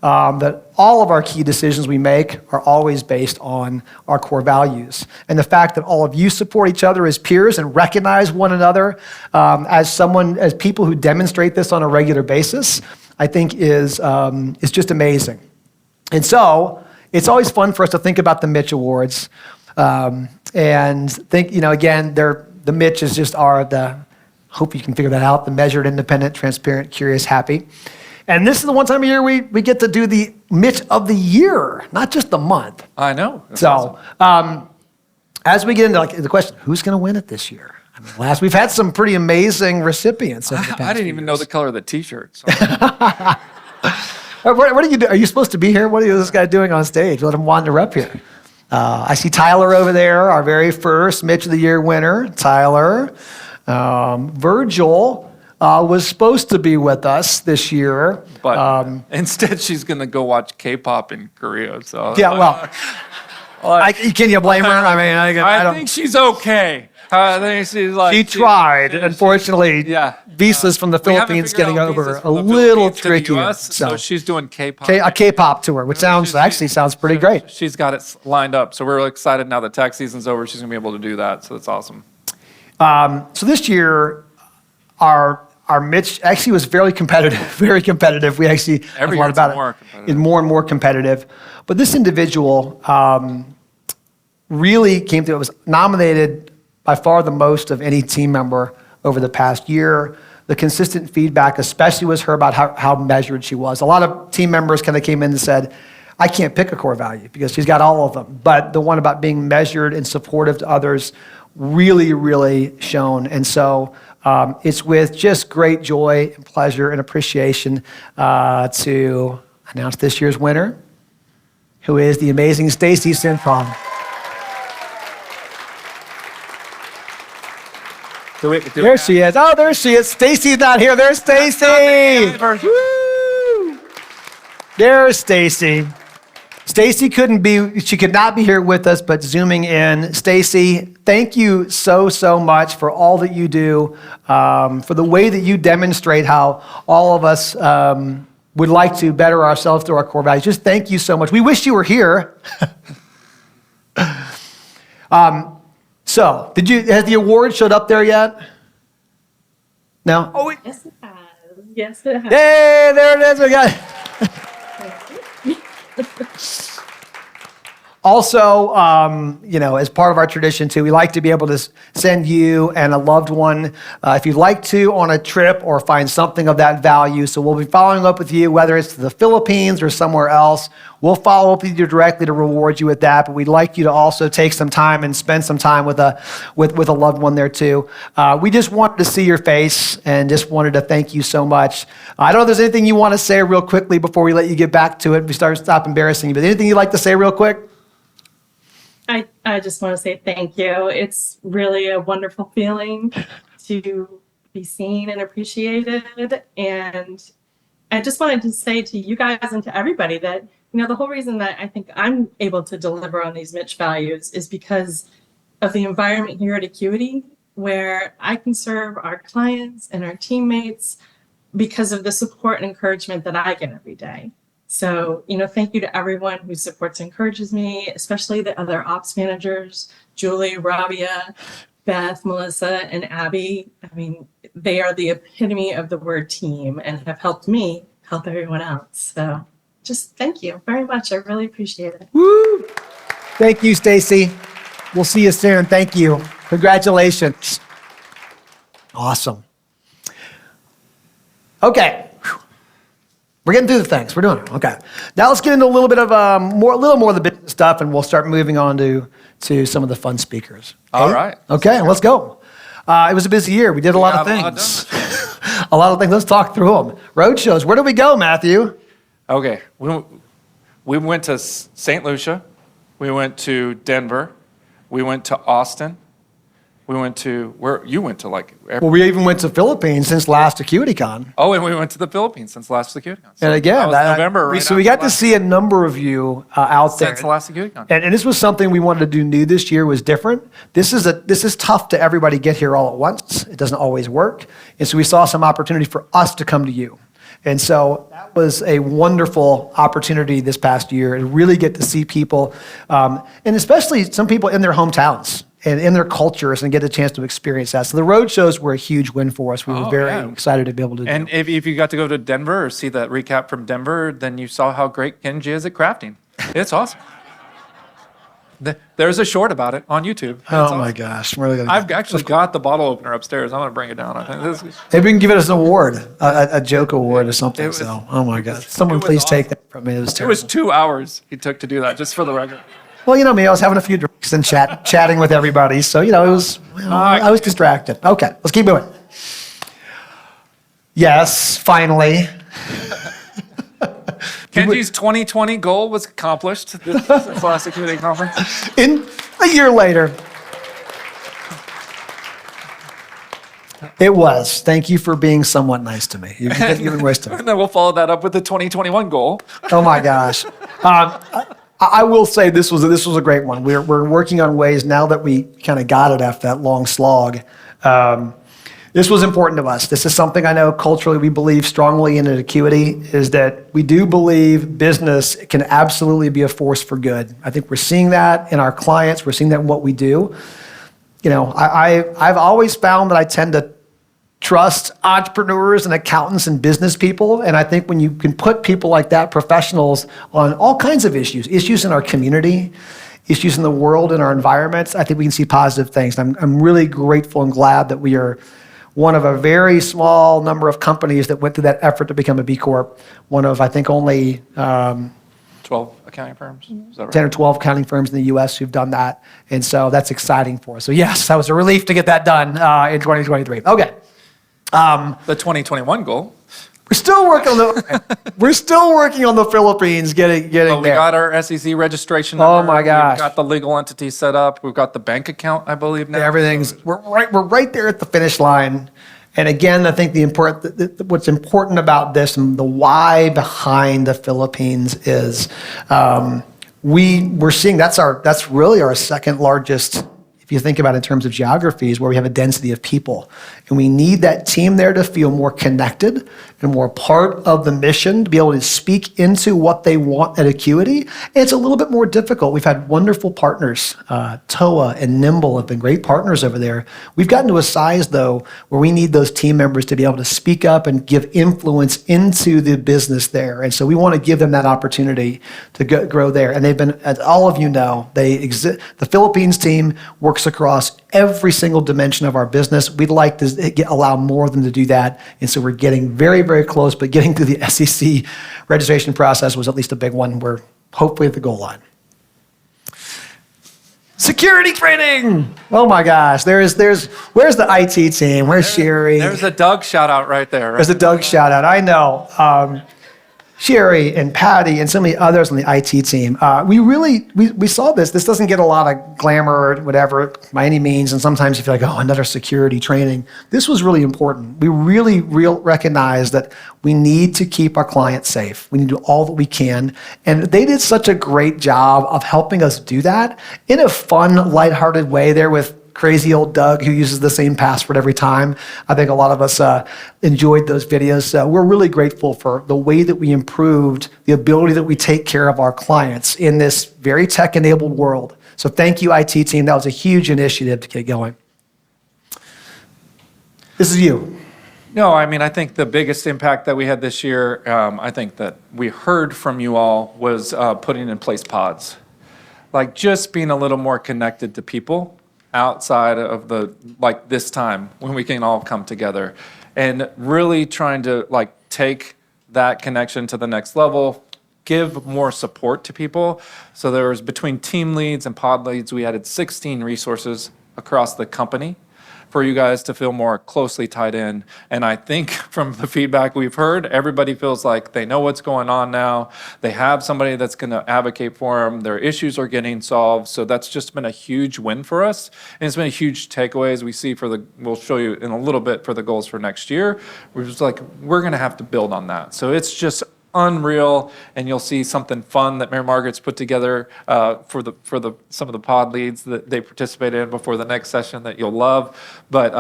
that all of our key decisions we make are always based on our core values. And the fact that all of you support each other as peers and recognize one another as people who demonstrate this on a regular basis, I think is just amazing. And so it's always fun for us to think about the Mitch Awards and think, again, the Mitches just are hope you can figure that out, the measured, independent, transparent, curious, happy. And this is the one time of year we get to do the Mitch of the year, not just the month. I know. That's So awesome. As we get into the question, who's going to win it this year? I mean, we've had some pretty amazing recipients. I didn't even know the color of the T-shirt. So. What are you doing? Are you supposed to be here? What is this guy doing on stage? Let him wander up here. I see Tyler over there, our very first Mitch of the Year winner. Tyler. Virgil was supposed to be with us this year. But instead, she's going to go watch K-pop in Korea. So Yeah, well, can you blame her? I mean, I think she's okay. I think she's like... She tried. Unfortunately, Yeah. visas from the We haven't Philippines figured getting out over visas a from the little Philippines to the trickier. US, so she's doing K-pop. A K-pop tour, which sounds pretty great. She's got it lined up. So we're really excited now that tax season's over. She's going to be able to do that. So that's awesome. So this year, our Mitch actually was very competitive, very competitive. We actually Every learned year about it's more it. competitive. It's more and more competitive. But this individual really came through. It was nominated by far the most of any team member over the past year. The consistent feedback, especially, was her about how measured she was. A lot of team members kind of came in and said, I can't pick a core value because she's got all of them. But the one about being measured and supportive to others really, really shone. And so it's with just great joy and pleasure and appreciation to announce this year's winner, who is the amazing Stacy Simpron. There she is. Oh, there she is. Stacy's not here. There's Stacy. Woo! There's Stacy. Stacy she could not be here with us, but zooming in. Stacy, thank you so much for all that you do, for the way that you demonstrate how all of us would like to better ourselves through our core values. Just thank you so much. We wish you were here. So, has the award showed up there yet? No? Oh, wait. Yes, it has. Yes, it has. Hey, there it is. We got it. Also, as part of our tradition too, we like to be able to send you and a loved one, if you'd like to, on a trip or find something of that value. So we'll be following up with you, whether it's to the Philippines or somewhere else. We'll follow up with you directly to reward you with that. But we'd like you to also take some time and spend some time with a loved one there too. We just wanted to see your face and just wanted to thank you so much. I don't know if there's anything you want to say real quickly before we let you get back to it. We stop embarrassing you. But anything you'd like to say real quick? I just want to say thank you. It's really a wonderful feeling to be seen and appreciated. And I just wanted to say to you guys and to everybody that, the whole reason that I think I'm able to deliver on these Mitch values is because of the environment here at Acuity, where I can serve our clients and our teammates because of the support and encouragement that I get every day. So, thank you to everyone who supports and encourages me, especially the other ops managers, Julie, Rabia, Beth, Melissa, and Abby. I mean, they are the epitome of the word team and have helped me help everyone else. So just thank you very much. I really appreciate it. Woo! Thank you, Stacy. We'll see you soon. Thank you. Congratulations. Awesome. Okay. We're getting through the things. We're doing it. Okay. Now let's get into a little bit of a little more of the business stuff, and we'll start moving on to some of the fun speakers. All right. Okay, let's go. It was a busy year. We did a lot of things. A lot of things. Let's talk through them. Road shows. Where did we go, Matthew? Okay. We went to St. Lucia. We went to Denver. We went to Austin. We went to where you went to Well, we even went to Philippines since last AcuityCon. Oh, and we went to the Philippines since last AcuityCon. So And again, that was November. Right so we got to see a number of you out there. Since the last AcuityCon. And this was something we wanted to do new this year, was different. This is tough to everybody get here all at once. It doesn't always work. And so we saw some opportunity for us to come to you And so that was a wonderful opportunity this past year to really get to see people, and especially some people in their hometowns and in their cultures, and get a chance to experience that. So the road shows were a huge win for us. We were very excited to be able to And do. if you got to go to Denver or see that recap from Denver, then you saw how great Kenji is at crafting. It's awesome. There's a short about it on YouTube. It's Oh awesome. my gosh. I'm really gonna I've actually got the bottle opener upstairs. I'm going to bring it down. I think this is, Maybe we can give it as an award, a joke award or something. It was- So, oh my God. Someone was please take awesome. that from me. It was it terrible. was 2 hours he took to do that, just for the record. Well, you know me, I was having a few drinks and chatting with everybody. So, it was, I was distracted. Okay, let's keep moving. Yes, finally. Kenji's 2020 goal was accomplished this last Acuity conference. In a year later. It was. Thank you for being somewhat nice to me. You've been nice to me. And then we'll follow that up with the 2021 goal. Oh my gosh. I will say this was a great one. We're working on ways now that we kind of got it after that long slog. This was important to us. This is something I know culturally we believe strongly in at Acuity, is that we do believe business can absolutely be a force for good. I think we're seeing that in our clients. We're seeing that in what we do. I've always found that I tend to trust entrepreneurs and accountants and business people. And I think when you can put people like that, professionals, on all kinds of issues in our community, issues in the world, in our environments, I think we can see positive things. I'm really grateful and glad that we are one of a very small number of companies that went through that effort to become a B Corp. One of, I think, only 12 accounting firms. Is that right? 10 or 12 accounting firms in the US who've done that. And so that's exciting for us. So yes, that was a relief to get that done in 2023. Okay. The 2021 goal. We're still working on the Philippines getting Oh, we there. got our SEC registration Oh number. my gosh. We've got the legal entity set up. We've got the bank account, I believe now. We're right there at the finish line. And again, I think what's important about this and the why behind the Philippines is we're seeing that's really our second largest, if you think about it in terms of geographies, where we have a density of people. And we need that team there to feel more connected and more part of the mission, to be able to speak into what they want at Acuity. And it's a little bit more difficult. We've had wonderful partners. TOA and Nimble have been great partners over there. We've gotten to a size, though, where we need those team members to be able to speak up and give influence into the business there. And so we want to give them that opportunity to grow there. And they've been, as all of you know, the Philippines team works across every single dimension of our business. We'd like to allow more of them to do that. And so we're getting very, very close, but getting through the SEC registration process was at least a big one. We're hopefully at the goal line. Security training. Oh my gosh. Where's the IT team? Where's Sherry? There's a Doug shout out right there. Right? There's a Doug shout out. I know. Sherry and Patty and so many others on the IT team. We saw this. This doesn't get a lot of glamour or whatever by any means. And sometimes you feel like, oh, another security training. This was really important. We really recognize that we need to keep our clients safe. We need to do all that we can. And they did such a great job of helping us do that in a fun, lighthearted way there with crazy old Doug who uses the same password every time. I think a lot of us enjoyed those videos. We're really grateful for the way that we improved the ability that we take care of our clients in this very tech-enabled world. So thank you, IT team. That was a huge initiative to get going. This is you. No, I mean, I think the biggest impact that we had this year, I think that we heard from you all, was putting in place pods. Like just being a little more connected to people outside of this time when we can all come together, and really trying to take that connection to the next level, give more support to people. So there was, between team leads and pod leads, we added 16 resources across the company for you guys to feel more closely tied in. And I think from the feedback we've heard, everybody feels like they know what's going on now. They have somebody that's going to advocate for them. Their issues are getting solved. So that's just been a huge win for us. And it's been a huge takeaway as we see we'll show you in a little bit for the goals for next year. We're just we're going to have to build on that. So it's just unreal, and you'll see something fun that Mary Margaret's put together for some of the pod leads that they participated in before the next session that you'll love. But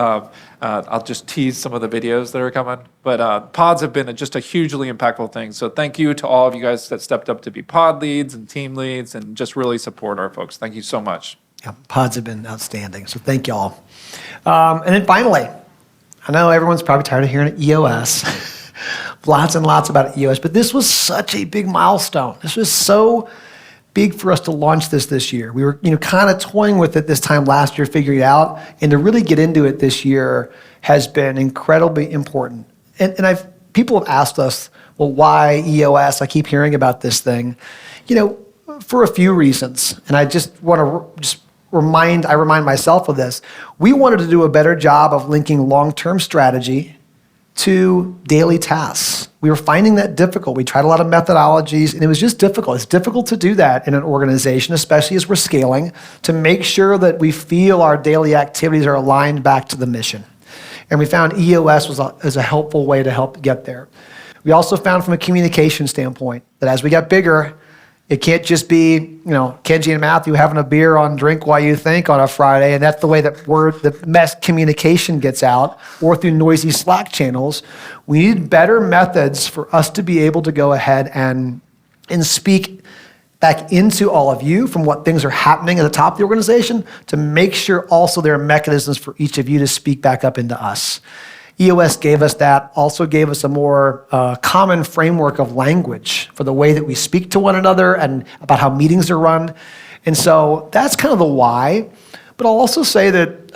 I'll just tease some of the videos that are coming. But pods have been just a hugely impactful thing. So thank you to all of you guys that stepped up to be pod leads and team leads and just really support our folks. Thank you so much. Yeah, pods have been outstanding, so thank y'all. And then finally, I know everyone's probably tired of hearing EOS. Lots and lots about EOS, but this was such a big milestone. This was so big for us to launch this year. We were kind of toying with it this time last year, figuring it out, and to really get into it this year has been incredibly important. And people have asked us, well, why EOS? I keep hearing about this thing, for a few reasons. And I just want to remind myself of this. We wanted to do a better job of linking long-term strategy to daily tasks. We were finding that difficult. We tried a lot of methodologies, and it was just difficult. It's difficult to do that in an organization, especially as we're scaling, to make sure that we feel our daily activities are aligned back to the mission. And we found EOS was a helpful way to help get there. We also found from a communication standpoint that as we got bigger, it can't just be, Kenji and Matthew having a beer on Drink While You Think on a Friday, and that's the way that the mass communication gets out, or through noisy Slack channels. We need better methods for us to be able to go ahead and speak back into all of you from what things are happening at the top of the organization, to make sure also there are mechanisms for each of you to speak back up into us. EOS gave us that, also gave us a more common framework of language for the way that we speak to one another and about how meetings are run. And so that's kind of the why. But I'll also say that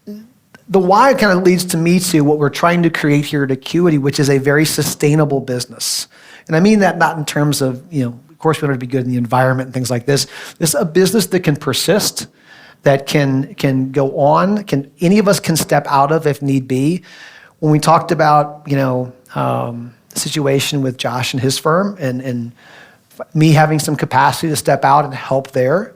the why kind of leads to me to what we're trying to create here at Acuity, which is a very sustainable business. And I mean that not in terms of, of course we want to be good in the environment and things like this. This is a business that can persist, that can go on, any of us can step out of if need be. When we talked about, the situation with Josh and his firm and me having some capacity to step out and help there,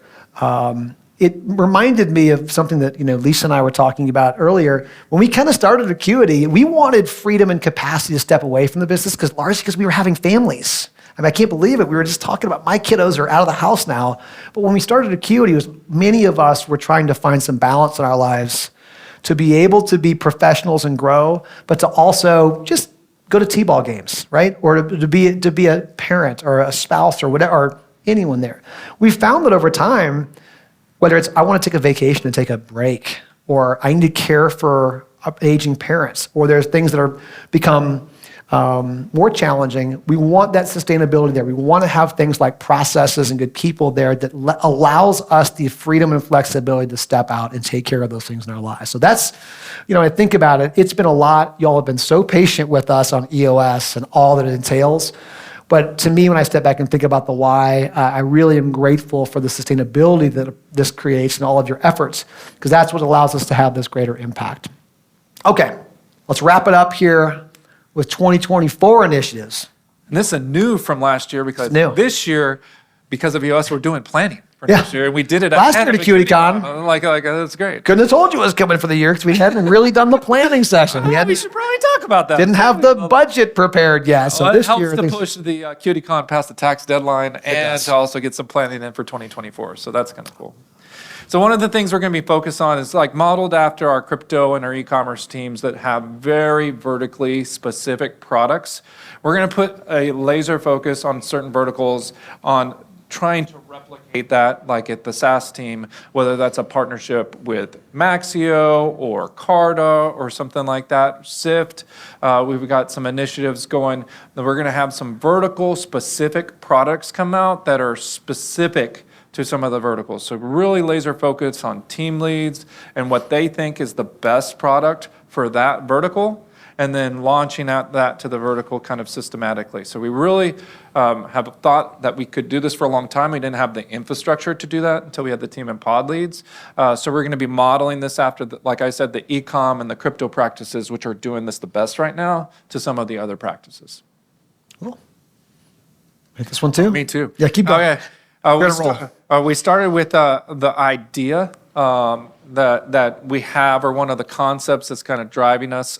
it reminded me of something that, Lisa and I were talking about earlier. When we kind of started Acuity, we wanted freedom and capacity to step away from the business largely because we were having families. I can't believe it. We were just talking about my kiddos are out of the house now. But when we started Acuity, many of us were trying to find some balance in our lives to be able to be professionals and grow, but to also just go to T-ball games, right? Or to be a parent or a spouse or whatever, or anyone there. We found that over time, whether it's I want to take a vacation and take a break, or I need to care for aging parents, or there's things that are become more challenging, we want that sustainability there. We want to have things like processes and good people there that allows us the freedom and flexibility to step out and take care of those things in our lives. So that's, I think about it, it's been a lot. Y'all have been so patient with us on EOS and all that it entails. But to me, when I step back and think about the why, I really am grateful for the sustainability that this creates and all of your efforts, because that's what allows us to have this greater impact. Okay, let's wrap it up here with 2024 initiatives. And this is new from last year because this year, because of EOS, we're doing planning for next year. And we did it last year at AcuityCon. Like, that's great. Couldn't have told you it was coming for the year because we hadn't really done the planning session. We should probably talk about that. Didn't have the budget prepared yet. So this helps year, to push the AcuityCon past the tax deadline and to also get some planning in for 2024. So that's kind of cool. So one of the things we're going to be focused on is modeled after our crypto and our e-commerce teams that have very vertically specific products. We're going to put a laser focus on certain verticals on trying to replicate that, like at the SaaS team, whether that's a partnership with Maxio or Carta or something like that, Sift. We've got some initiatives going. We're going to have some vertical specific products come out that are specific to some of the verticals. So really laser focus on team leads and what they think is the best product for that vertical, and then launching out that to the vertical kind of systematically. So we really have thought that we could do this for a long time. We didn't have the infrastructure to do that until we had the team in pod leads. So we're gonna be modeling this after, like I said, the e-com and the crypto practices, which are doing this the best right now, to some of the other practices. Cool. Hit this one too? Me too. Yeah, keep going. Okay. We started with the idea that we have, or one of the concepts that's kind of driving us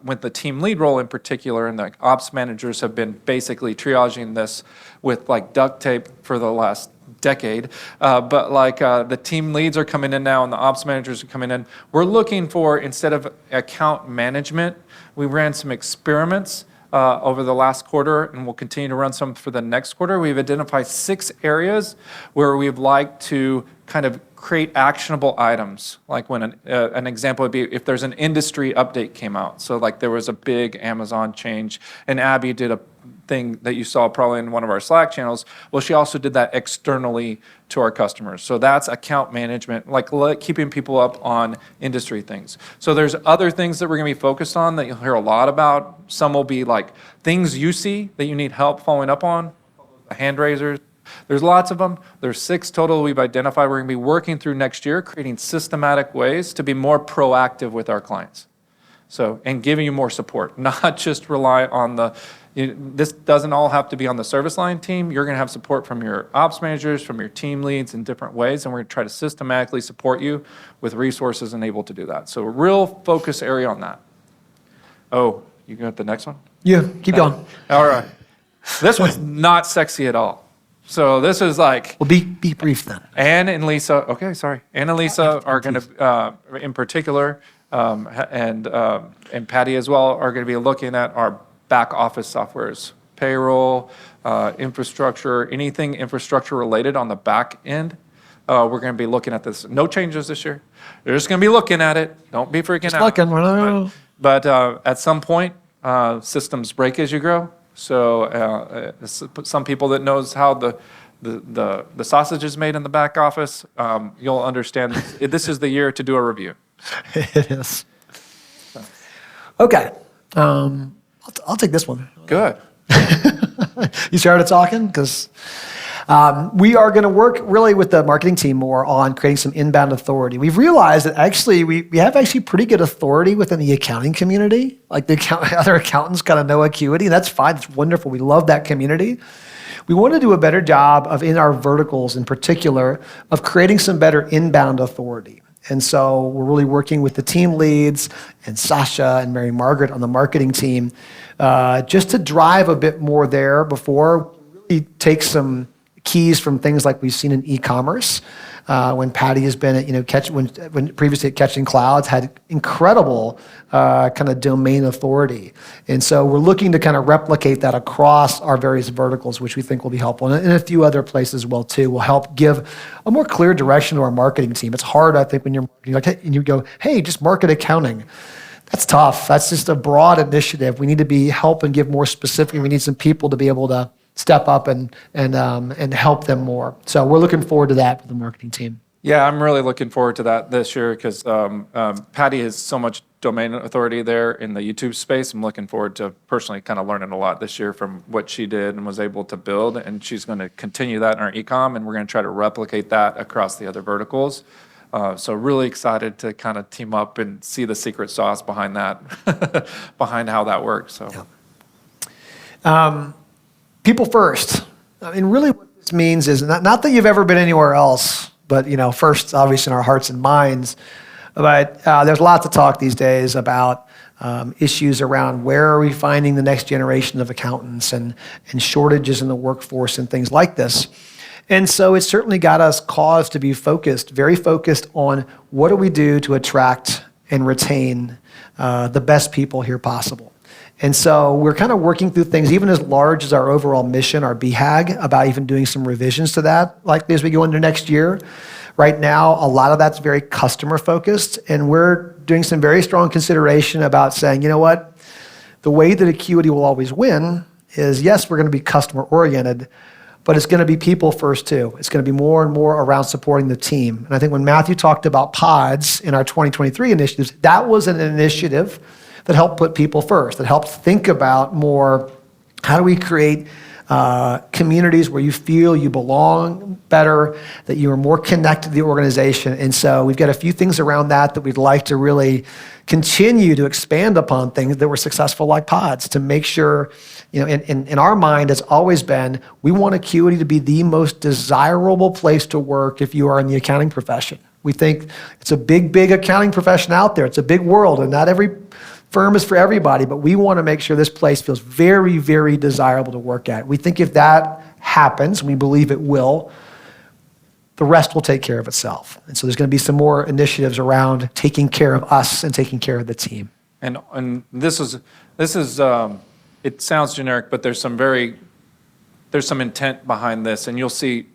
with the team lead role in particular, and the ops managers have been basically triaging this with like duct tape for the last decade. But like the team leads are coming in now and the ops managers are coming in. We're looking for, instead of account management, we ran some experiments over the last quarter, and we'll continue to run some for the next quarter. We've identified 6 areas where we'd like to kind of create actionable items. Like when an example would be if there's an industry update came out. So like there was a big Amazon change, and Abby did a thing that you saw probably in one of our Slack channels. Well, she also did that externally to our customers. So that's account management, like keeping people up on industry things. So there's other things that we're going to be focused on that you'll hear a lot about. Some will be like things you see that you need help following up on, hand raisers. There's lots of them. There's 6 total we've identified. We're going to be working through next year, creating systematic ways to be more proactive with our clients. So, and giving you more support, not just rely on this doesn't all have to be on the service line team. You're going to have support from your ops managers, from your team leads in different ways, and we're going to try to systematically support you with resources and able to do that. So a real focus area on that. Oh, you got the next one? Yeah, keep going. All right. This one's not sexy at all. So this is like... Well, be brief then. Anne and Lisa, okay, sorry. Anne and Lisa are going to, in particular, and Patty as well, are going to be looking at our back office softwares, payroll, infrastructure, anything infrastructure related on the back end. We're going to be looking at this. No changes this year. They're just going to be looking at it. Don't be freaking out. Looking. But at some point, systems break as you grow. So some people that knows how the sausage is made in the back office, you'll understand this is the year to do a review. It is. Okay. I'll take this one. Good. You started talking? Because we are going to work really with the marketing team more on creating some inbound authority. We've realized that actually we have actually pretty good authority within the accounting community. Like other accountants kind of know Acuity, and that's fine. It's wonderful. We love that community. We want to do a better job of, in our verticals in particular, of creating some better inbound authority. And so we're really working with the team leads and Sasha and Mary Margaret on the marketing team just to drive a bit more there before we really take some keys from things like we've seen in e-commerce. When Patty has been at, when previously at Catching Clouds, had incredible kind of domain authority. And so we're looking to kind of replicate that across our various verticals, which we think will be helpful. And a few other places as well too will help give a more clear direction to our marketing team. It's hard, I think, when you're like, and you go, hey, just market accounting. That's tough. That's just a broad initiative. We need to be help and give more specific. We need some people to be able to step up and help them more. So we're looking forward to that with the marketing team. Yeah, I'm really looking forward to that this year because Patty has so much domain authority there in the YouTube space. I'm looking forward to personally kind of learning a lot this year from what she did and was able to build. And she's going to continue that in our e-com, and we're going to try to replicate that across the other verticals. So really excited to kind of team up and see the secret sauce behind that, behind how that works. So. Yeah. People first. I mean, really what this means is not that you've ever been anywhere else, but first, obviously, in our hearts and minds. But there's lots of talk these days about issues around where are we finding the next generation of accountants and shortages in the workforce and things like this. And so it's certainly got us cause to be focused, very focused on what do we do to attract and retain the best people here possible. And so we're kind of working through things, even as large as our overall mission, our BHAG, about even doing some revisions to that, likely as we go into next year. Right now, a lot of that's very customer focused, and we're doing some very strong consideration about saying, you know what, the way that Acuity will always win is, yes, we're going to be customer oriented, but it's going to be people first too. It's going to be more and more around supporting the team. And I think when Matthew talked about pods in our 2023 initiatives, that was an initiative that help put people first, that help think about more, how do we create communities where you feel you belong better, that you are more connected to the organization. And so we've got a few things around that we'd like to really continue to expand upon things that were successful like pods to make sure, in our mind it's always been, we want Acuity to be the most desirable place to work if you are in the accounting profession. We think it's a big accounting profession out there. It's a big world, and not every firm is for everybody, but we want to make sure this place feels very, very desirable to work at. We think if that happens, we believe it will, the rest will take care of itself. And so there's going to be some more initiatives around taking care of us and taking care of the team. And this is it sounds generic, but there's some intent behind this, and you'll see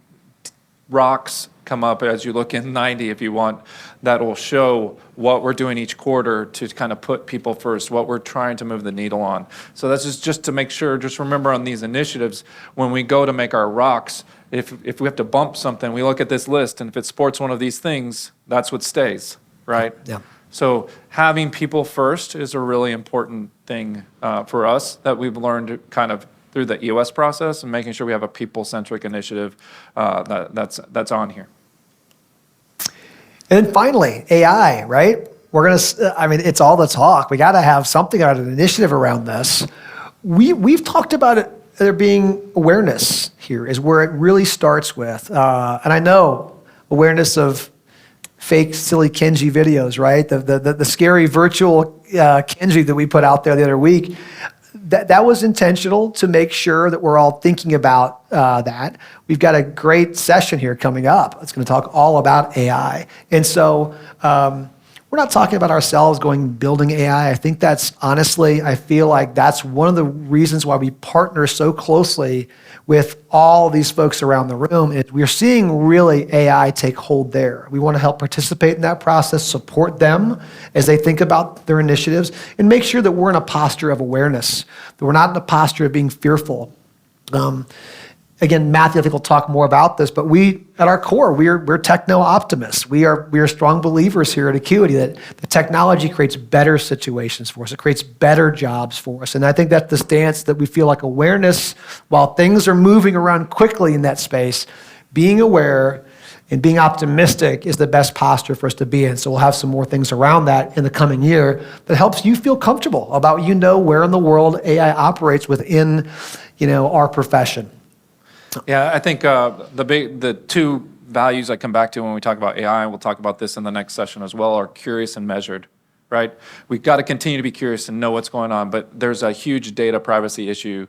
rocks come up as you look in 90 if you want, that will show what we're doing each quarter to kind of put people first, what we're trying to move the needle on. So that's just to make sure, just remember on these initiatives, when we go to make our rocks, if we have to bump something, we look at this list, and if it supports one of these things, that's what stays, right? Yeah. So having people first is a really important thing for us that we've learned kind of through the EOS process, and making sure we have a people-centric initiative that's on here. And then finally, AI, right? It's all the talk. We got to have something out of an initiative around this. We've talked about it, there being awareness here is where it really starts with. And I know awareness of fake, silly Kenji videos, right? The scary virtual Kenji that we put out there the other week. That was intentional to make sure that we're all thinking about that. We've got a great session here coming up. It's going to talk all about AI. And so we're not talking about ourselves building AI. I think that's honestly, I feel like that's one of the reasons why we partner so closely with all these folks around the room. Is we're seeing really AI take hold there. We want to help participate in that process, support them as they think about their initiatives, and make sure that we're in a posture of awareness, that we're not in a posture of being fearful. Again, Matthew, I think will talk more about this, but at our core, we're techno-optimists. We are strong believers here at Acuity that the technology creates better situations for us. It creates better jobs for us. And I think that's the stance that we feel like awareness, while things are moving around quickly in that space, being aware and being optimistic is the best posture for us to be in. So we'll have some more things around that in the coming year that helps you feel comfortable about where in the world AI operates within our profession. Yeah, I think the two values I come back to when we talk about AI, and we'll talk about this in the next session as well, are curious and measured, right? We've got to continue to be curious and know what's going on, but there's a huge data privacy issue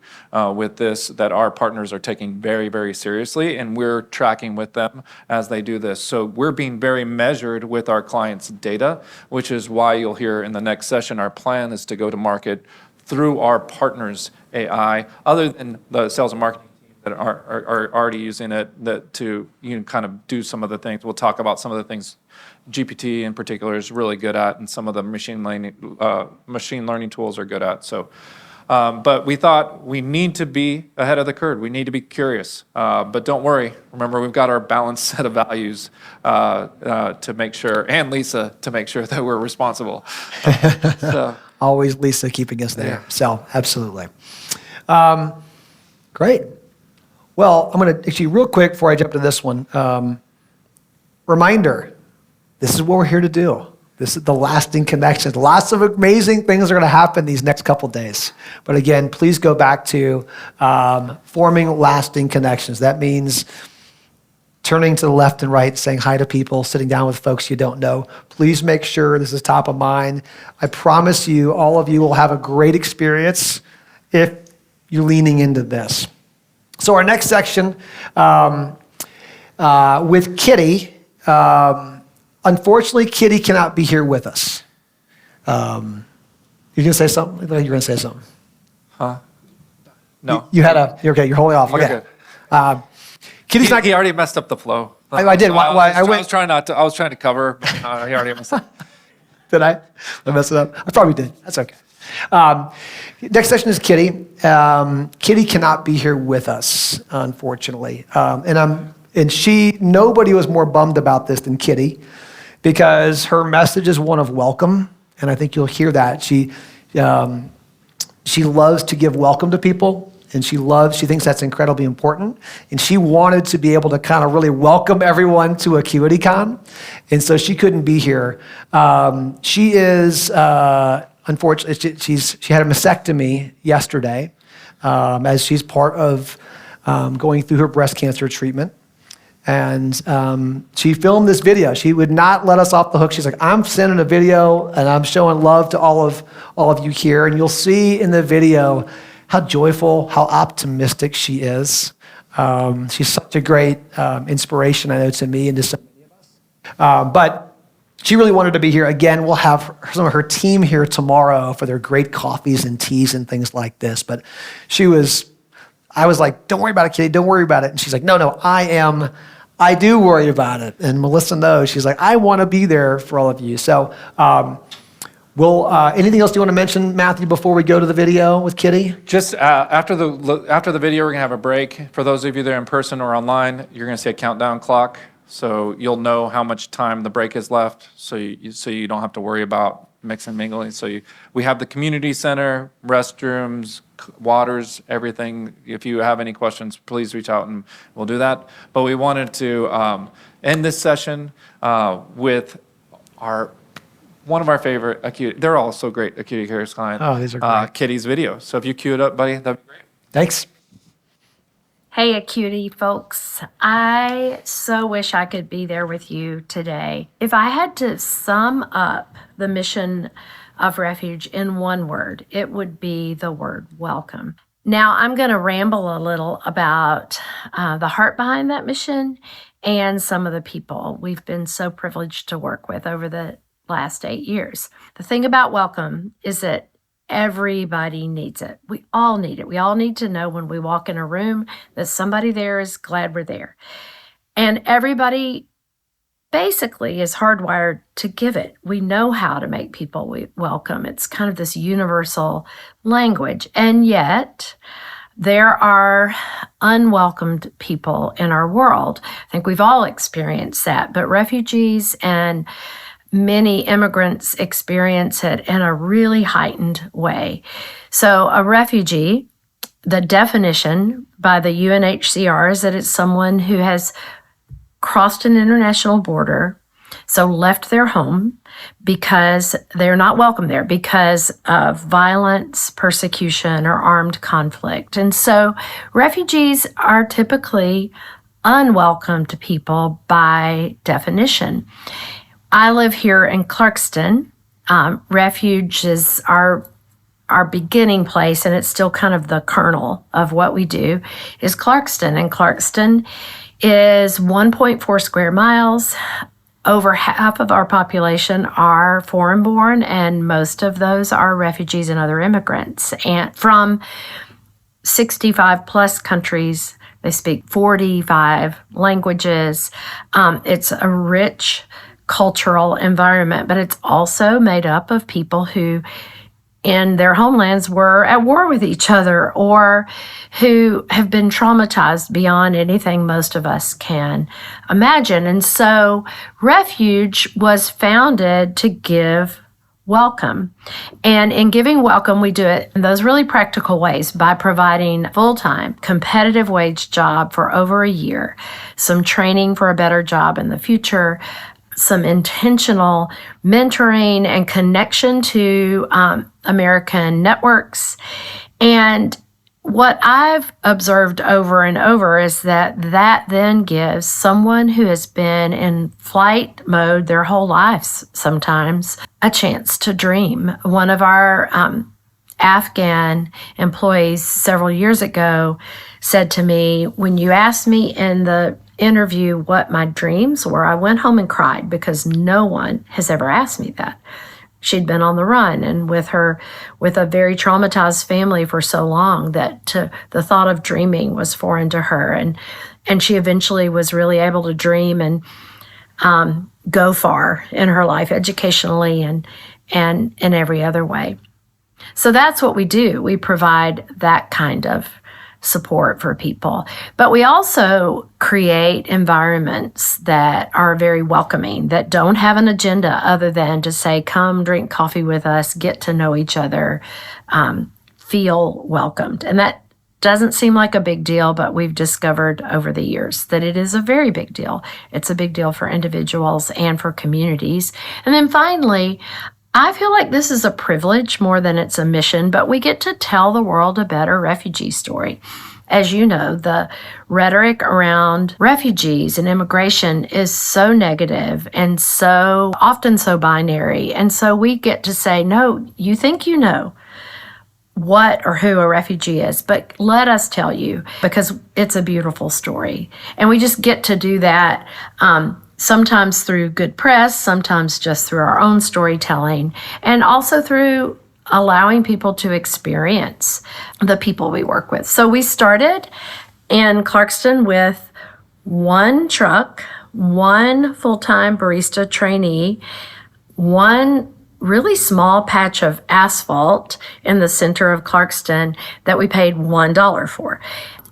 with this that our partners are taking very, very seriously, and we're tracking with them as they do this. So we're being very measured with our clients' data, which is why you'll hear in the next session, our plan is to go to market through our partners' AI, other than the sales and marketing that are already using it to kind of do some of the things. We'll talk about some of the things GPT in particular is really good at, and some of the machine learning tools are good at. So, but we thought we need to be ahead of the curve. We need to be curious. But don't worry. Remember, we've got our balanced set of values to make sure, and Lisa to make sure that we're responsible. So. Always Lisa keeping us there. Yeah. So absolutely. Great. Well, I'm going to actually real quick before I jump to this one, reminder, this is what we're here to do. This is the lasting connections. Lots of amazing things are going to happen these next couple days. But again, please go back to forming lasting connections. That means turning to the left and right, saying hi to people, sitting down with folks you don't know. Please make sure this is top of mind. I promise you, all of you will have a great experience if you're leaning into this. So our next section with Kitty, unfortunately, Kitty cannot be here with us. You're going to say something? I thought you were going to say something. Huh? No. You're okay, you're holding off. You're Okay. good. Kitty's not. He already messed up the flow. I did. I was trying to cover, but he already messed up. Did I? I messed it up? I probably did. That's okay. Next session is Kitty. Kitty cannot be here with us, unfortunately. Nobody was more bummed about this than Kitty, because her message is one of welcome, and I think you'll hear that. She loves to give welcome to people, and she thinks that's incredibly important, and she wanted to be able to kind of really welcome everyone to AcuityCon, and so she couldn't be here. She is, unfortunately, she had a mastectomy yesterday as she's part of going through her breast cancer treatment. And she filmed this video. She would not let us off the hook. She's like, I'm sending a video and I'm showing love to all of you here. And you'll see in the video how joyful, how optimistic she is. She's such a great inspiration, I know, to me and to so many of us. But she really wanted to be here. Again, we'll have some of her team here tomorrow for their great coffees and teas and things like this. But I was like, don't worry about it, Kitty, don't worry about it. And she's like, no, I do worry about it. And Melissa knows. She's like, I want to be there for all of you. So anything else you want to mention, Matthew, before we go to the video with Kitty? Just after the video, we're going to have a break. For those of you that are in person or online, you're going to see a countdown clock. So you'll know how much time the break is left, so you don't have to worry about mix and mingling. We have the community center, restrooms, waters, everything. If you have any questions, please reach out and we'll do that. But we wanted to end this session with one of our favorite Acuity. They're all so great, Acuity Cares client. Oh, these are great. Kitty's video. So if you cue it up, buddy, that'd be great. Thanks. Hey, Acuity folks. I so wish I could be there with you today. If I had to sum up the mission of Refuge in one word, it would be the word welcome. Now, I'm going to ramble a little about the heart behind that mission and some of the people we've been so privileged to work with over the last 8 years. The thing about welcome is that everybody needs it. We all need it. We all need to know when we walk in a room that somebody there is glad we're there. And everybody basically is hardwired to give it. We know how to make people welcome. It's kind of this universal language. And yet, there are unwelcomed people in our world. I think we've all experienced that. But refugees and many immigrants experience it in a really heightened way. So a refugee, the definition by the UNHCR is that it's someone who has crossed an international border, so left their home because they're not welcome there because of violence, persecution, or armed conflict. And so refugees are typically unwelcome to people by definition. I live here in Clarkston. Refuge is our beginning place, and it's still kind of the kernel of what we do, is Clarkston. And Clarkston is 1.4 square miles. Over half of our population are foreign-born, and most of those are refugees and other immigrants. And from 65 plus countries, they speak 45 languages. It's a rich cultural environment, but it's also made up of people who in their homelands were at war with each other or who have been traumatized beyond anything most of us can imagine. And so Refuge was founded to give welcome. And in giving welcome, we do it in those really practical ways by providing full-time, competitive wage job for over a year, some training for a better job in the future, some intentional mentoring and connection to American networks. And what I've observed over and over is that then gives someone who has been in flight mode their whole lives sometimes a chance to dream. One of our Afghan employees several years ago said to me, when you asked me in the interview what my dreams were, I went home and cried because no one has ever asked me that. She'd been on the run and with a very traumatized family for so long that the thought of dreaming was foreign to her. And she eventually was really able to dream and go far in her life educationally and in every other way. So that's what we do. We provide that kind of support for people. But we also create environments that are very welcoming, that don't have an agenda other than to say, come drink coffee with us, get to know each other, feel welcomed. And that doesn't seem like a big deal, but we've discovered over the years that it is a very big deal. It's a big deal for individuals and for communities. And then finally, I feel like this is a privilege more than it's a mission, but we get to tell the world a better refugee story. as you know, the rhetoric around refugees and immigration is so negative and so often so binary. And so we get to say, no, you think you know what or who a refugee is, but let us tell you, because it's a beautiful story. And we just get to do that sometimes through good press, sometimes just through our own storytelling, and also through allowing people to experience the people we work with. So we started in Clarkston with one truck, one full-time barista trainee, one really small patch of asphalt in the center of Clarkston that we paid $1 for.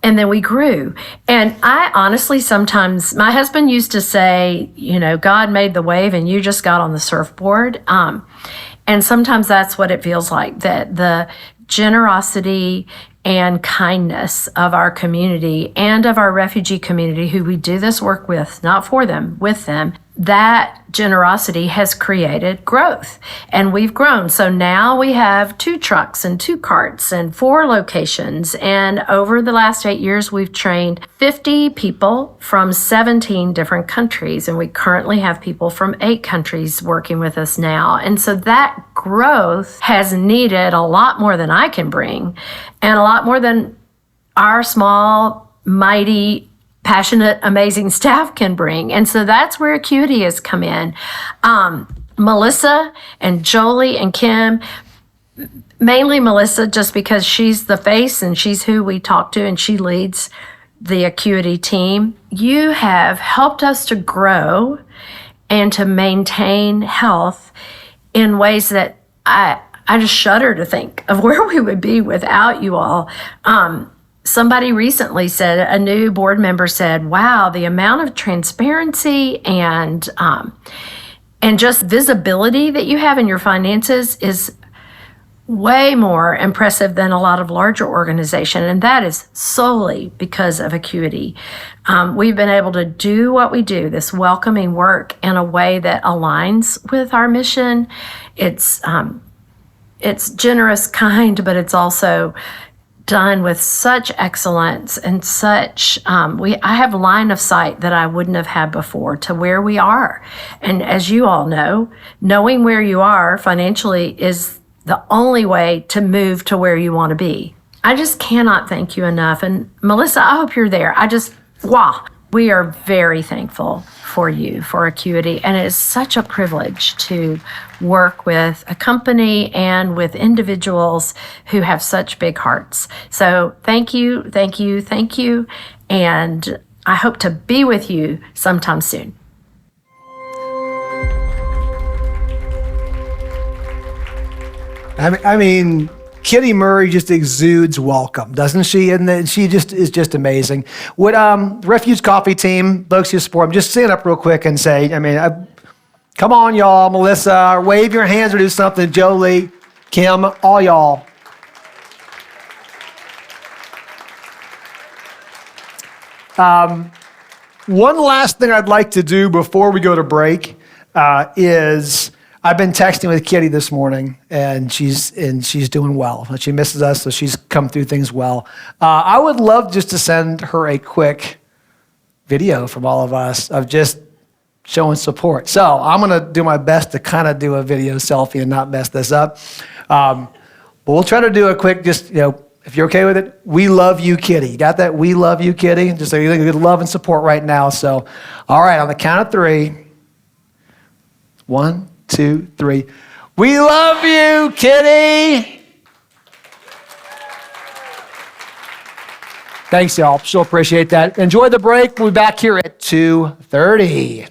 And then we grew. And I honestly sometimes, my husband used to say, God made the wave and you just got on the surfboard. And sometimes that's what it feels like, that the generosity and kindness of our community and of our refugee community who we do this work with, not for them, with them, that generosity has created growth. And we've grown. So now we have 2 trucks and 2 carts and 4 locations. And over the last 8 years, we've trained 50 people from 17 different countries. And we currently have people from 8 countries working with us now. And so that growth has needed a lot more than I can bring and a lot more than our small, mighty, passionate, amazing staff can bring. And so that's where Acuity has come in. Melissa and Jolie and Kim, mainly Melissa, just because she's the face and she's who we talk to and she leads the Acuity team. You have helped us to grow and to maintain health in ways that I just shudder to think of where we would be without you all. Somebody recently said, a new board member said, wow, the amount of transparency and just visibility that you have in your finances is way more impressive than a lot of larger organizations. And that is solely because of Acuity. We've been able to do what we do, this welcoming work, in a way that aligns with our mission. It's generous, kind, but it's also done with such excellence and such, I have line of sight that I wouldn't have had before to where we are. And as you all know, knowing where you are financially is the only way to move to where you want to be. I just cannot thank you enough. And Melissa, I hope you're there. We are very thankful for you, for Acuity, and it is such a privilege to work with a company and with individuals who have such big hearts. So thank you, thank you, thank you, and I hope to be with you sometime soon. I mean, Kitty Murray just exudes welcome, doesn't she? And she just is just amazing. Would Refuge Coffee team, folks you support, just stand up real quick and say, come on, y'all, Melissa, wave your hands or do something. Jolie, Kim, all y'all. One last thing I'd like to do before we go to break is I've been texting with Kitty this morning, and she's doing well. She misses us, so she's come through things well. I would love just to send her a quick video from all of us of just showing support. So I'm going to do my best to kind of do a video selfie and not mess this up. But we'll try to do a quick, just, if you're okay with it, we love you, Kitty. You got that? We love you, Kitty. Just a good love and support right now. So, all right, on the count of 3. 1, 2, 3. We love you, Kitty. Thanks, y'all. So appreciate that. Enjoy the break. We'll be back here at 2:30.